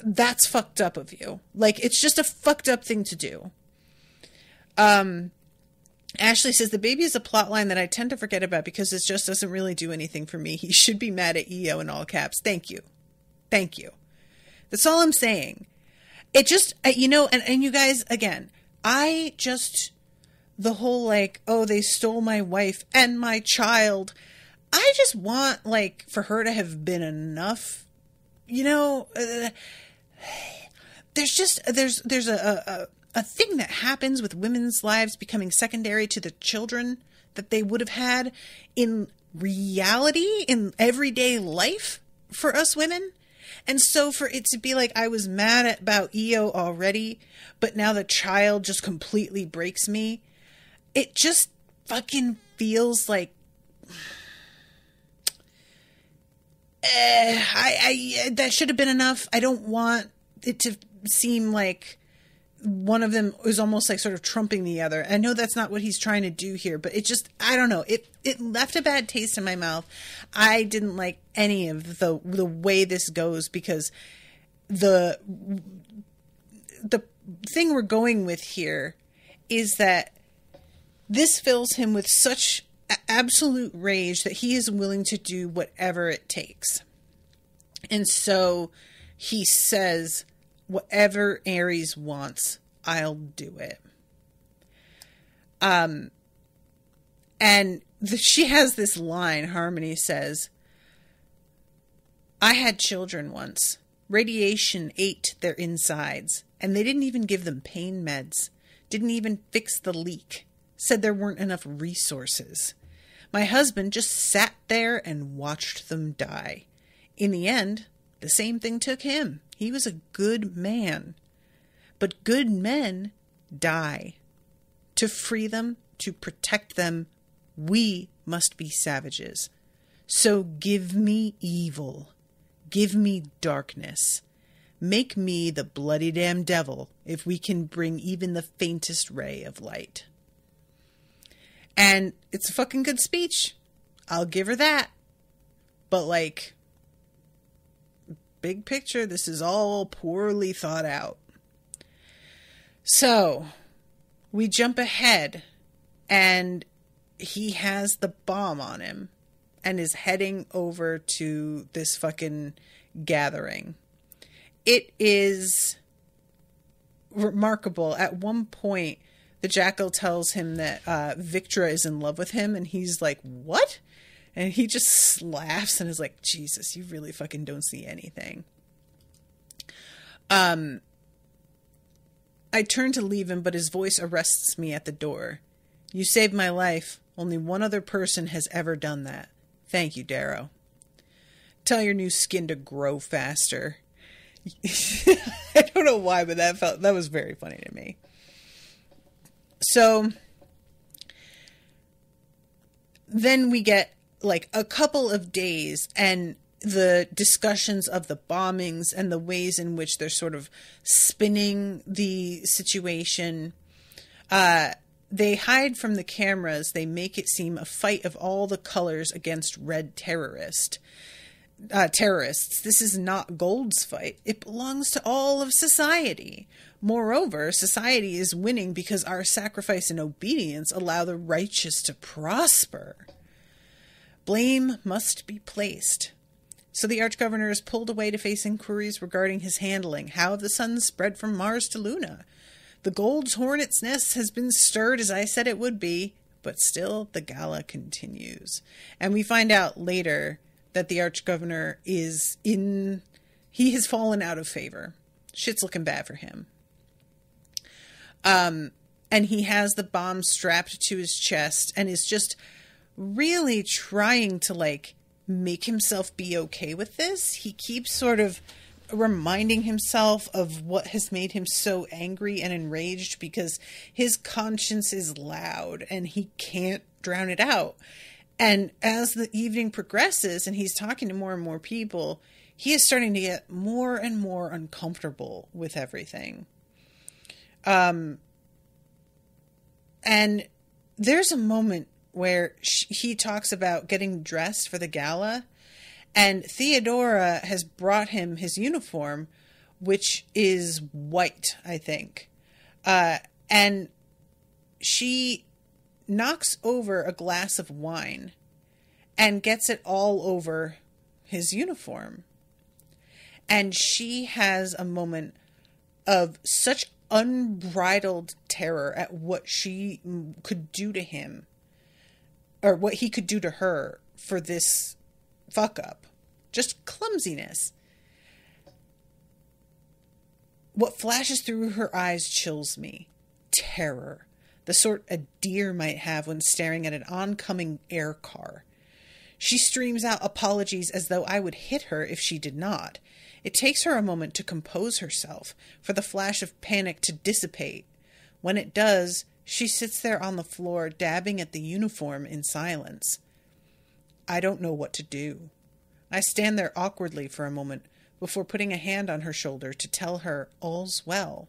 [SPEAKER 2] that's fucked up of you. Like, it's just a fucked up thing to do. Ashley says, the baby is a plot line that I tend to forget about because it just doesn't really do anything for me. He should be mad at EO in all caps. Thank you. Thank you. That's all I'm saying. It just, you know, and you guys, again, the whole like, oh, they stole my wife and my child. I just want, like, for her to have been enough, you know, there's a thing that happens with women's lives becoming secondary to the children that they would have had in reality, in everyday life for us women. And so for it to be like, I was mad about EO already, but now the child just completely breaks me. It just fucking feels like, that should have been enough. I don't want it to seem like one of them is almost like sort of trumping the other. I know that's not what he's trying to do here, but it just, I don't know. It left a bad taste in my mouth. I didn't like any of the way this goes because the thing we're going with here is that this fills him with such absolute rage that he is willing to do whatever it takes. And so he says, whatever Ares wants, I'll do it. She has this line, Harmony says, I had children once. Radiation ate their insides, and they didn't even give them pain meds. Didn't even fix the leak. Said there weren't enough resources. My husband just sat there and watched them die. In the end, the same thing took him. He was a good man. But good men die. To free them, to protect them, we must be savages. So give me evil. Give me darkness. Make me the bloody damn devil if we can bring even the faintest ray of light. And it's a fucking good speech. I'll give her that. But like, big picture, this is all poorly thought out. So, we jump ahead, and he has the bomb on him, and is heading over to this fucking gathering. It is remarkable. At one point, the Jackal tells him that Victra is in love with him, and he's like, what? And he just laughs and is like, Jesus, you really fucking don't see anything. I turn to leave him, but his voice arrests me at the door. You saved my life. Only one other person has ever done that. Thank you, Darrow. Tell your new skin to grow faster. I don't know why, but that was very funny to me. So then we get like a couple of days and the discussions of the bombings and the ways in which they're sort of spinning the situation. They hide from the cameras. They make it seem a fight of all the colors against red terrorists. This is not Gold's fight. It belongs to all of society. Moreover, society is winning because our sacrifice and obedience allow the righteous to prosper. Blame must be placed. So the Archgovernor is pulled away to face inquiries regarding his handling. How have the suns spread from Mars to Luna? The Gold's hornet's nest has been stirred as I said it would be, but still the gala continues. And we find out later that the Archgovernor he has fallen out of favor. Shit's looking bad for him. And he has the bomb strapped to his chest and is just really trying to like make himself be okay with this. He keeps sort of reminding himself of what has made him so angry and enraged, because his conscience is loud and he can't drown it out. And as the evening progresses and he's talking to more and more people, he is starting to get more and more uncomfortable with everything. And there's a moment where he talks about getting dressed for the gala, and Theodora has brought him his uniform, which is white, I think. And she knocks over a glass of wine and gets it all over his uniform. And she has a moment of such unbridled terror at what she could do to him, or what he could do to her for this fuck up. Just clumsiness. What flashes through her eyes chills me. Terror. The sort a deer might have when staring at an oncoming air car. She streams out apologies as though I would hit her if she did not. It takes her a moment to compose herself, for the flash of panic to dissipate. When it does, she sits there on the floor, dabbing at the uniform in silence. I don't know what to do. I stand there awkwardly for a moment before putting a hand on her shoulder to tell her all's well.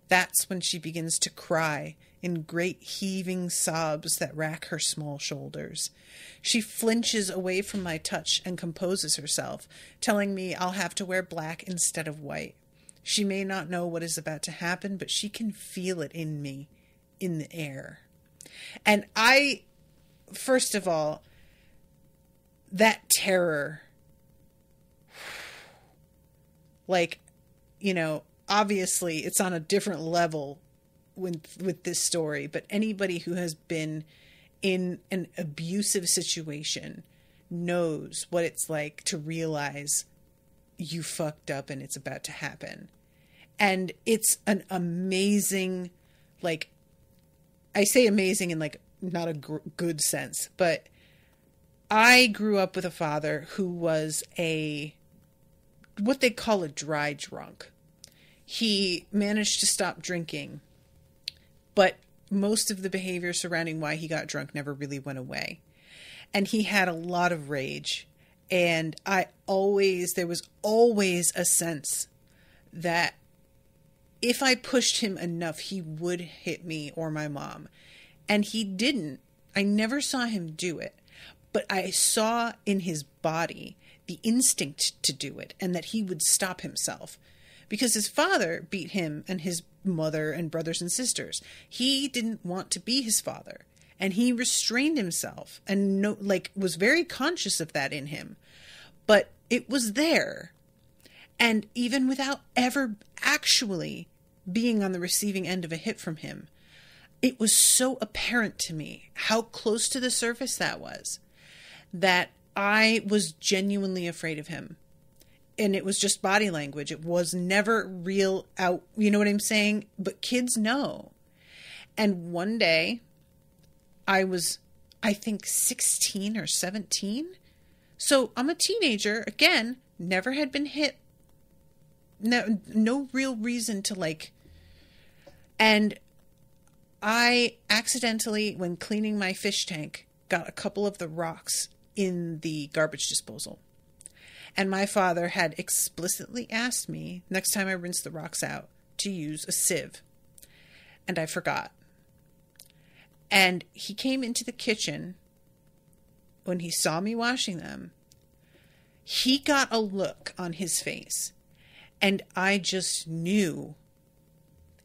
[SPEAKER 2] That's when she begins to cry in great heaving sobs that rack her small shoulders. She flinches away from my touch and composes herself, telling me I'll have to wear black instead of white. She may not know what is about to happen, but she can feel it in me, in the air. And first of all, that terror, like, obviously it's on a different level with this story, but anybody who has been in an abusive situation knows what it's like to realize you fucked up and it's about to happen. And it's an amazing, like, I say amazing in like not a good sense, but I grew up with a father who was what they call a dry drunk. He managed to stop drinking, but most of the behavior surrounding why he got drunk never really went away. And he had a lot of rage. And there was always a sense that if I pushed him enough, he would hit me or my mom. And he didn't. I never saw him do it. But I saw in his body the instinct to do it, and that he would stop himself. Because his father beat him and his mother and brothers and sisters. He didn't want to be his father. And he restrained himself and was very conscious of that in him. But it was there. And even without ever actually being on the receiving end of a hit from him, it was so apparent to me how close to the surface that was, that I was genuinely afraid of him. And it was just body language. It was never real out. You know what I'm saying? But kids know. And one day I was, I think 16 or 17. So I'm a teenager. Again, never had been hit. No real reason to and I accidentally, when cleaning my fish tank, got a couple of the rocks in the garbage disposal. And my father had explicitly asked me, next time I rinse the rocks out, to use a sieve. And I forgot. And he came into the kitchen when he saw me washing them. He got a look on his face. And I just knew,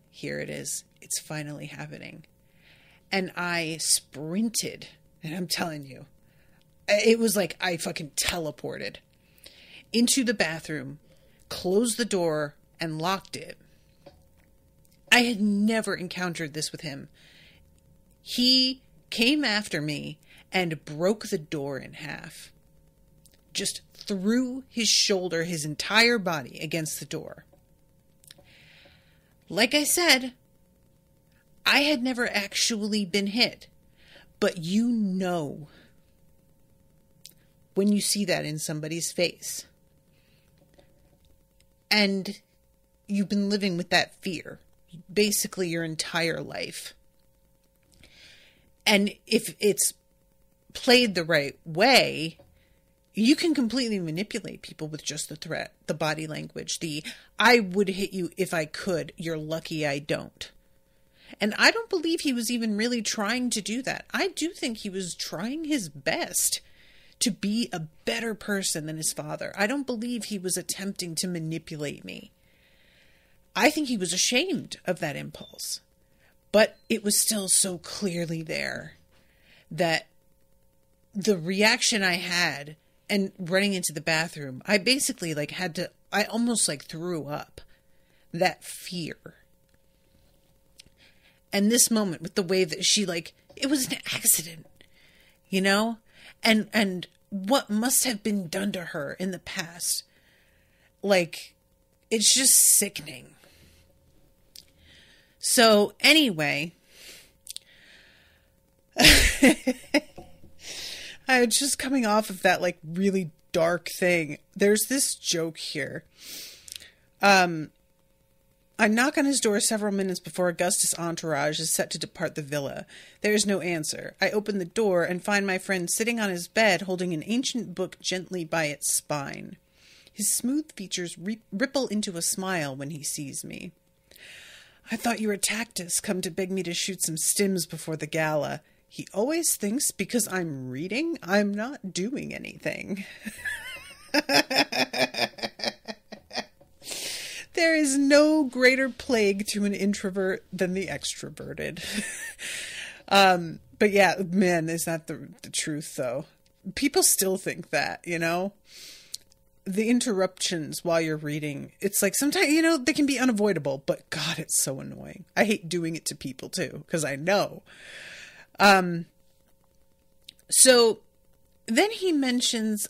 [SPEAKER 2] here it is. It's finally happening. And I sprinted. And I'm telling you, it was like I fucking teleported into the bathroom, closed the door, and locked it. I had never encountered this with him. He came after me and broke the door in half. Just threw his shoulder, his entire body against the door. Like I said, I had never actually been hit. But when you see that in somebody's face. And you've been living with that fear basically your entire life. And if it's played the right way, you can completely manipulate people with just the threat, the body language, the I would hit you if I could, you're lucky I don't. And I don't believe he was even really trying to do that. I do think he was trying his best to be a better person than his father. I don't believe he was attempting to manipulate me. I think he was ashamed of that impulse. But it was still so clearly there that the reaction I had and running into the bathroom, I basically I almost threw up that fear. And this moment with the way that she it was an accident, you know? And what must have been done to her in the past. It's just sickening. So anyway, I was just coming off of that really dark thing. There's this joke here. I knock on his door several minutes before Augustus' entourage is set to depart the villa. There is no answer. I open the door and find my friend sitting on his bed holding an ancient book gently by its spine. His smooth features ripple into a smile when he sees me. I thought you were Tactus, come to beg me to shoot some stims before the gala. He always thinks because I'm reading, I'm not doing anything. There is no greater plague to an introvert than the extroverted. But yeah, man, is that the truth, though? People still think that, you know? The interruptions while you're reading, it's sometimes, they can be unavoidable, but God, it's so annoying. I hate doing it to people, too, because I know. So then he mentions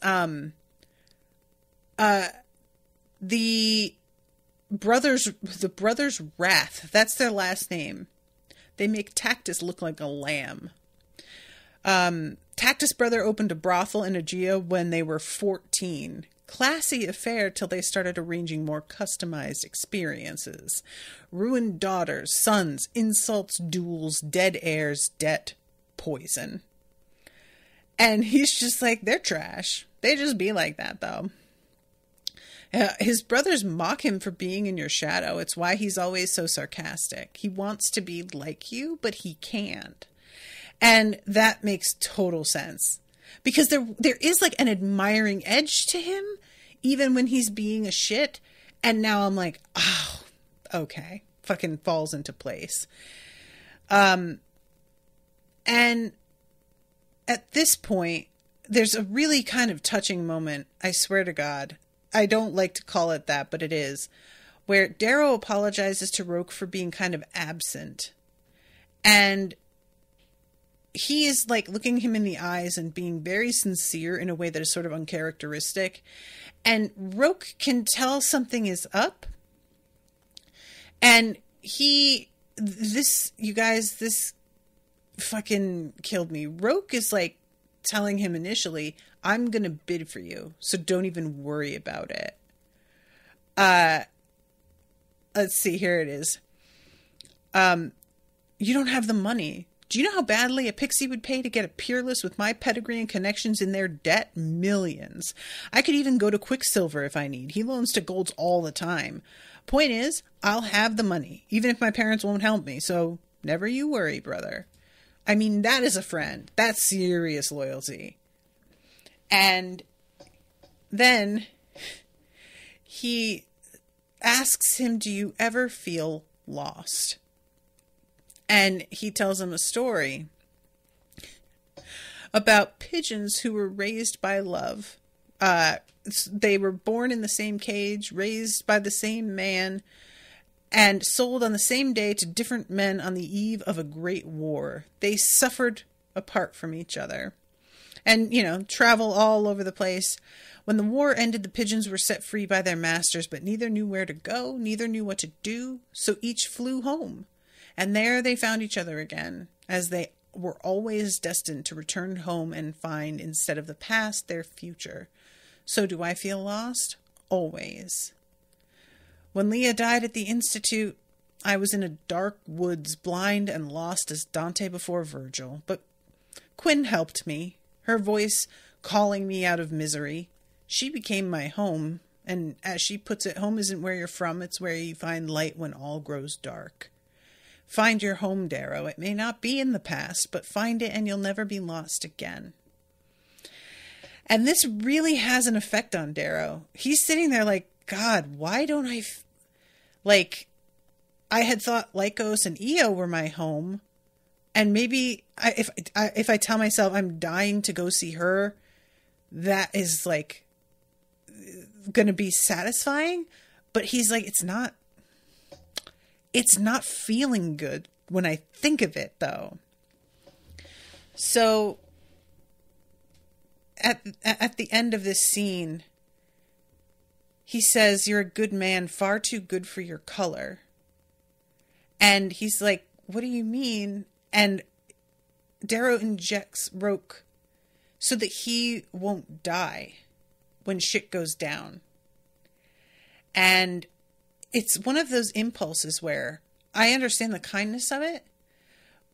[SPEAKER 2] the brothers Wrath. That's their last name. They make Tactus look like a lamb. Tactus' brother opened a brothel in Aegea when they were 14. Classy affair till they started arranging more customized experiences. Ruined daughters, sons, insults, duels, dead heirs, debt, poison. And he's just they're trash. They just be like that, though. His brothers mock him for being in your shadow. It's why he's always so sarcastic. He wants to be like you, but he can't. And that makes total sense. Because there is an admiring edge to him, even when he's being a shit. And now I'm oh, okay. Fucking falls into place. And at this point, there's a really kind of touching moment, I swear to God. I don't like to call it that, but it is, where Darrow apologizes to Roque for being kind of absent. And he is looking him in the eyes and being very sincere in a way that is sort of uncharacteristic. And Roque can tell something is up. And this fucking killed me. Roque is telling him initially, I'm going to bid for you, so don't even worry about it. Let's see, here it is. You don't have the money. Do you know how badly a pixie would pay to get a peerless with my pedigree and connections in their debt? Millions. I could even go to Quicksilver if I need. He loans to Golds all the time. Point is, I'll have the money, even if my parents won't help me, so never you worry, brother. I mean, that is a friend. That's serious loyalty. And then he asks him, do you ever feel lost? And he tells him a story about pigeons who were raised by love. They were born in the same cage, raised by the same man, and sold on the same day to different men on the eve of a great war. They suffered apart from each other and, travel all over the place. When the war ended, the pigeons were set free by their masters, but neither knew where to go, neither knew what to do, so each flew home. And there they found each other again, as they were always destined to return home and find, instead of the past, their future. So do I feel lost? Always. When Leah died at the Institute, I was in a dark woods, blind and lost as Dante before Virgil. But Quinn helped me, her voice calling me out of misery. She became my home, and as she puts it, home isn't where you're from, it's where you find light when all grows dark. Find your home, Darrow. It may not be in the past, but find it and you'll never be lost again. And this really has an effect on Darrow. He's sitting there like, God, why don't I... I had thought Lycos and Io were my home. And maybe if I tell myself I'm dying to go see her, that is like going to be satisfying. But he's like, it's not feeling good when I think of it, though. So at the end of this scene, he says, "You're a good man, far too good for your color." And he's like, "What do you mean?" And Darrow injects Roke so that he won't die when shit goes down. And it's one of those impulses where I understand the kindness of it,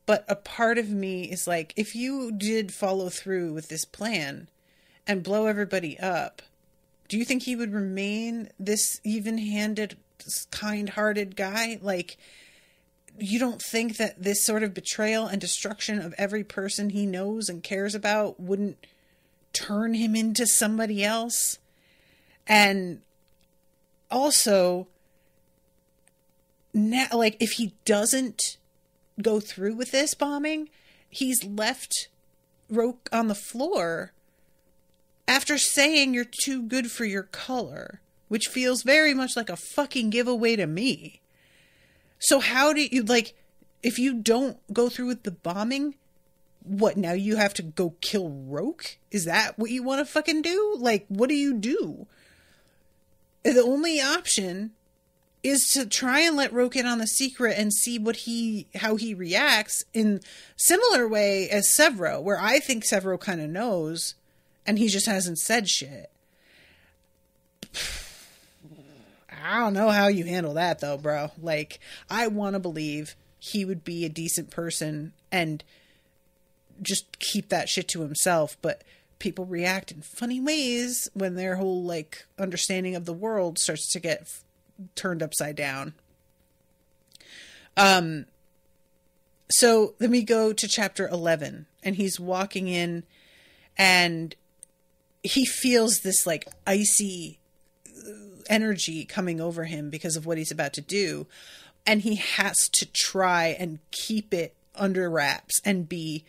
[SPEAKER 2] but a part of me is like, if you did follow through with this plan and blow everybody up, do you think he would remain this even-handed, kind-hearted guy? Like, you don't think that this sort of betrayal and destruction of every person he knows and cares about wouldn't turn him into somebody else? And also, now, like, if he doesn't go through with this bombing, he's left Roke on the floor after saying you're too good for your color, which feels very much like a fucking giveaway to me. So how do you, like, if you don't go through with the bombing, what, now you have to go kill Roke? Is that what you want to fucking do? Like, what do you do? The only option is to try and let Roke in on the secret and see how he reacts in similar way as Severo, where I think Severo kind of knows and he just hasn't said shit. I don't know how you handle that though, bro. Like, I want to believe he would be a decent person and just keep that shit to himself, but people react in funny ways when their whole, like, understanding of the world starts to get turned upside down. So then we go to chapter 11, and he's walking in, and he feels this, like, icy energy coming over him because of what he's about to do, and he has to try and keep it under wraps and be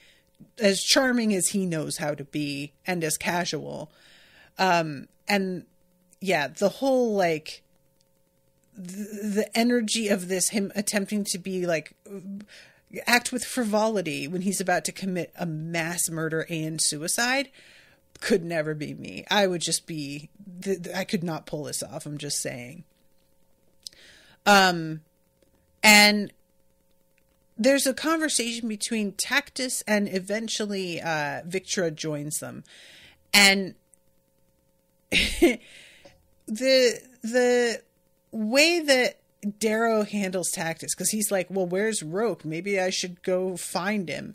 [SPEAKER 2] as charming as he knows how to be and as casual. And yeah, the whole, like, the energy of this, him attempting to be like, act with frivolity when he's about to commit a mass murder and suicide, could never be me. I would just be, I could not pull this off. I'm just saying. And there's a conversation between Tactus and eventually Victra joins them. And the way that Darrow handles Tactus, because he's like, well, where's Roke? Maybe I should go find him.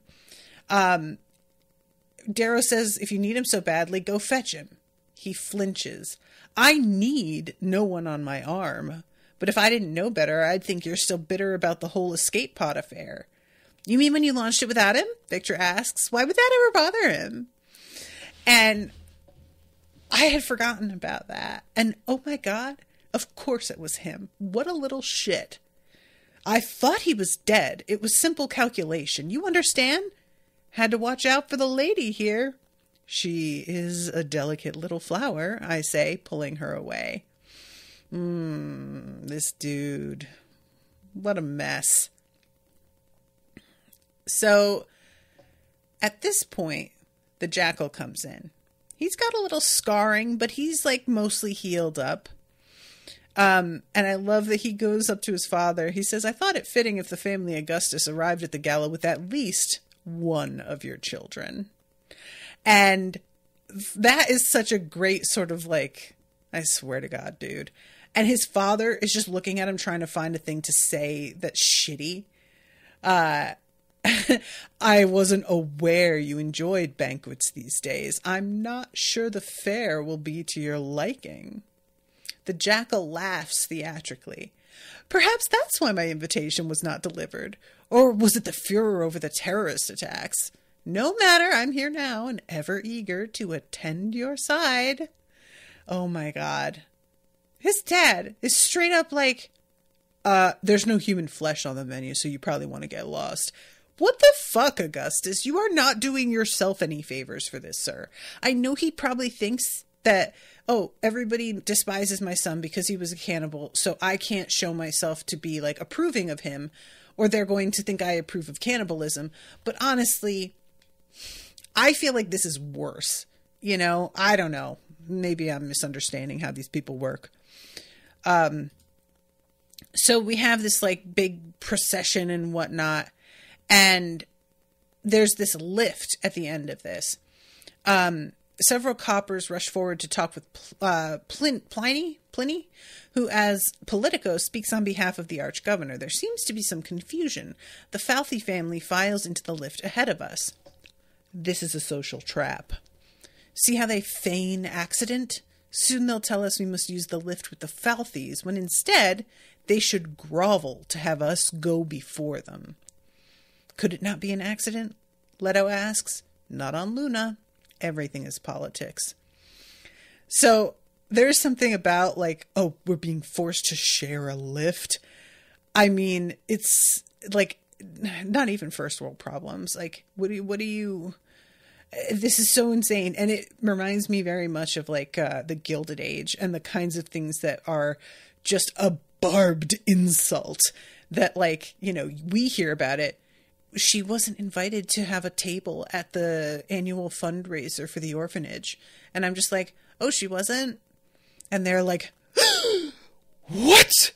[SPEAKER 2] Darrow says, if you need him so badly, go fetch him. He flinches. I need no one on my arm. But if I didn't know better, I'd think you're still bitter about the whole escape pod affair. You mean when you launched it without him? Victor asks. Why would that ever bother him? And I had forgotten about that. And oh my God, of course it was him. What a little shit. I thought he was dead. It was simple calculation. You understand? Had to watch out for the lady here. She is a delicate little flower, I say, pulling her away. This dude. What a mess. So, at this point, the jackal comes in. He's got a little scarring, but he's, like, mostly healed up. And I love that he goes up to his father. He says, I thought it fitting if the family Augustus arrived at the gala with at least one of your children. And that is such a great sort of like, I swear to God, dude. And his father is just looking at him trying to find a thing to say that's shitty. I wasn't aware you enjoyed banquets these days. I'm not sure the fare will be to your liking. The jackal laughs theatrically. Perhaps that's why my invitation was not delivered. Or was it the furor over the terrorist attacks? No matter, I'm here now and ever eager to attend your side. Oh my God. His dad is straight up like, there's no human flesh on the menu, so you probably want to get lost. What the fuck, Augustus? You are not doing yourself any favors for this, sir. I know he probably thinks that, oh, everybody despises my son because he was a cannibal, so I can't show myself to be like approving of him, or they're going to think I approve of cannibalism. But honestly, I feel like this is worse. You know, I don't know. Maybe I'm misunderstanding how these people work. So we have this like big procession and whatnot, and there's this lift at the end of this. Several coppers rush forward to talk with Pliny, who as Politico speaks on behalf of the archgovernor. There seems to be some confusion. The Falthy family files into the lift ahead of us. This is a social trap. See how they feign accident? Soon they'll tell us we must use the lift with the Falthies, when instead they should grovel to have us go before them. Could it not be an accident? Leto asks. Not on Luna. Everything is politics. So there's something about like, oh, we're being forced to share a lift. I mean, it's like not even first world problems. Like, what do you, this is so insane. And it reminds me very much of like the Gilded Age and the kinds of things that are just a barbed insult that, like, you know, we hear about it. She wasn't invited to have a table at the annual fundraiser for the orphanage. And I'm just like, oh, she wasn't? And they're like, what?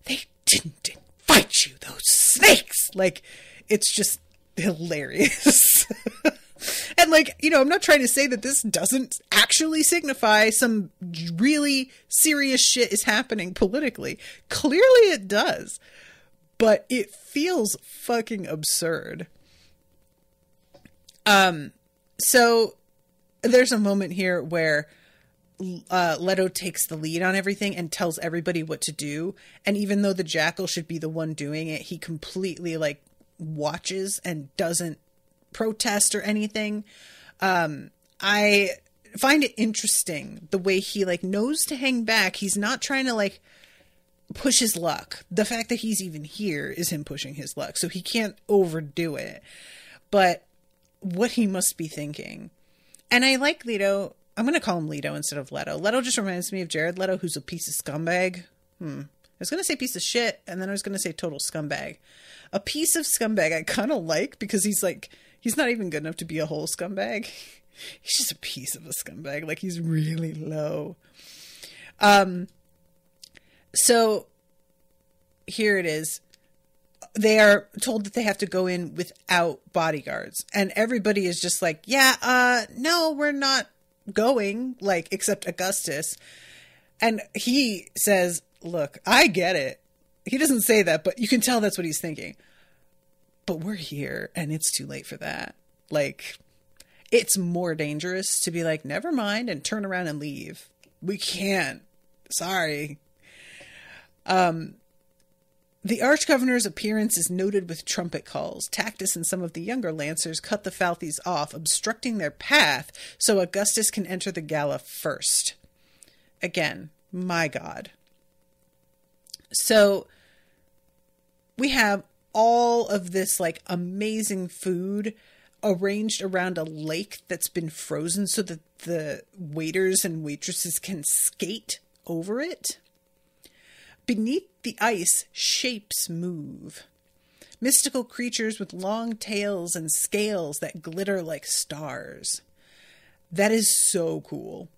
[SPEAKER 2] They didn't invite you, those snakes. Like, it's just hilarious. And like, you know, I'm not trying to say that this doesn't actually signify some really serious shit is happening politically. Clearly it does. But it feels fucking absurd. So there's a moment here where Leto takes the lead on everything and tells everybody what to do. And even though the jackal should be the one doing it, he completely like watches and doesn't protest or anything. I find it interesting the way he like knows to hang back. He's not trying to like push his luck. The fact that he's even here is him pushing his luck, so he can't overdo it. But what he must be thinking. And I like Leto. I'm going to call him Leto instead of Leto. Leto just reminds me of Jared Leto, who's a piece of scumbag. I was going to say piece of shit, and then I was going to say total scumbag. A piece of scumbag I kind of like, because he's like, he's not even good enough to be a whole scumbag. He's just a piece of a scumbag. Like, he's really low. So here it is. They are told that they have to go in without bodyguards. And everybody is just like, yeah, no, we're not going, like, except Augustus. And he says, look, I get it. He doesn't say that, but you can tell that's what he's thinking. But we're here, and it's too late for that. Like, it's more dangerous to be like, never mind, and turn around and leave. We can't. Sorry. The archgovernor's appearance is noted with trumpet calls. Tactus and some of the younger lancers cut the Falthies off, obstructing their path so Augustus can enter the gala first. Again, my God. So we have all of this like amazing food arranged around a lake that's been frozen so that the waiters and waitresses can skate over it. Beneath the ice, shapes move. Mystical creatures with long tails and scales that glitter like stars. That is so cool.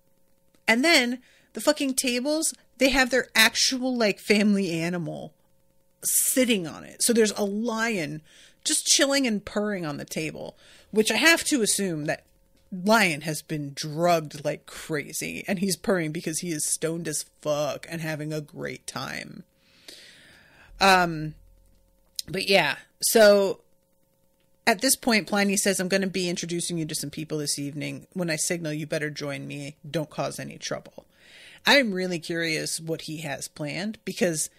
[SPEAKER 2] And then the fucking tables, they have their actual like family animal sitting on it. So there's a lion just chilling and purring on the table, which I have to assume that Lion has been drugged like crazy, and he's purring because he is stoned as fuck and having a great time. But yeah, so at this point, Pliny says, I'm going to be introducing you to some people this evening. When I signal, you better join me. Don't cause any trouble. I'm really curious what he has planned because,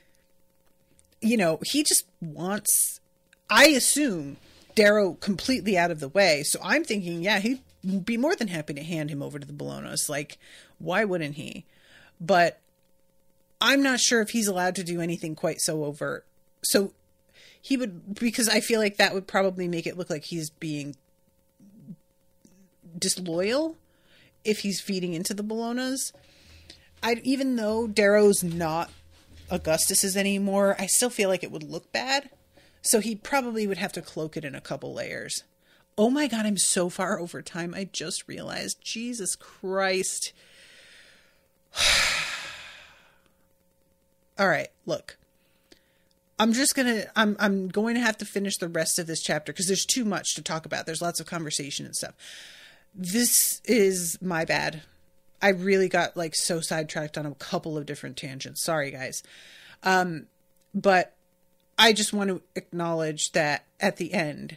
[SPEAKER 2] you know, he just wants, I assume, Darrow completely out of the way. So I'm thinking, yeah, he'd be more than happy to hand him over to the Bolognas. Like, why wouldn't he? But I'm not sure if he's allowed to do anything quite so overt. So he would, because I feel like that would probably make it look like he's being disloyal if he's feeding into the Bolognas. Even though Darrow's not Augustus's anymore, I still feel like it would look bad. So he probably would have to cloak it in a couple layers. Oh my God, I'm so far over time. I just realized. Jesus Christ. All right, look. I'm going to have to finish the rest of this chapter because there's too much to talk about. There's lots of conversation and stuff. This is my bad. I really got like so sidetracked on a couple of different tangents. Sorry, guys. But I just want to acknowledge that at the end,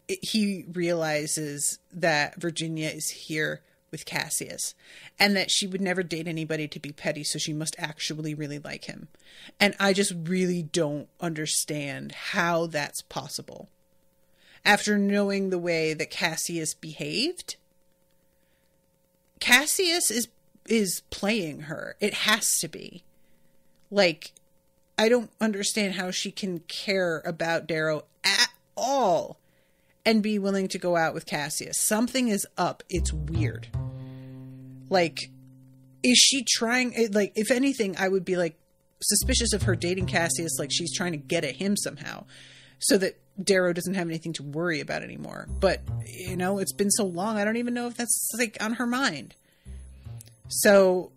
[SPEAKER 2] he realizes that Virginia is here with Cassius and that she would never date anybody to be petty. So she must actually really like him. And I just really don't understand how that's possible. After knowing the way that Cassius behaved, Cassius is playing her. It has to be. Like, I don't understand how she can care about Darrow at all and be willing to go out with Cassius. Something is up. It's weird. Like, is she trying, like, if anything, I would be like suspicious of her dating Cassius, like she's trying to get at him somehow so that Darrow doesn't have anything to worry about anymore. But, you know, it's been so long, I don't even know if that's like on her mind. So,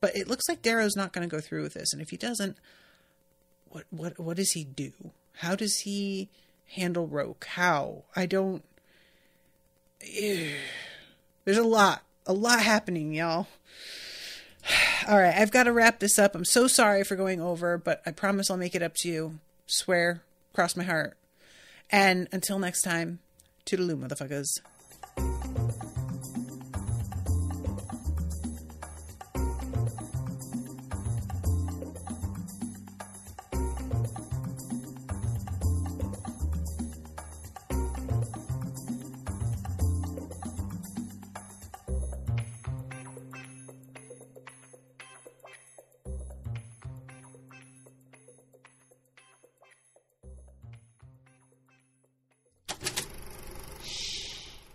[SPEAKER 2] but it looks like Darrow's not going to go through with this. And if he doesn't, what does he do? How does he handle Roke? How? I don't, there's a lot happening, y'all. All right, I've got to wrap this up. I'm so sorry for going over, but I promise I'll make it up to you. Swear, cross my heart. And until next time, toodaloo, motherfuckers.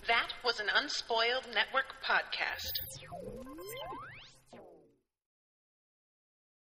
[SPEAKER 1] That was an Unspoiled Network podcast.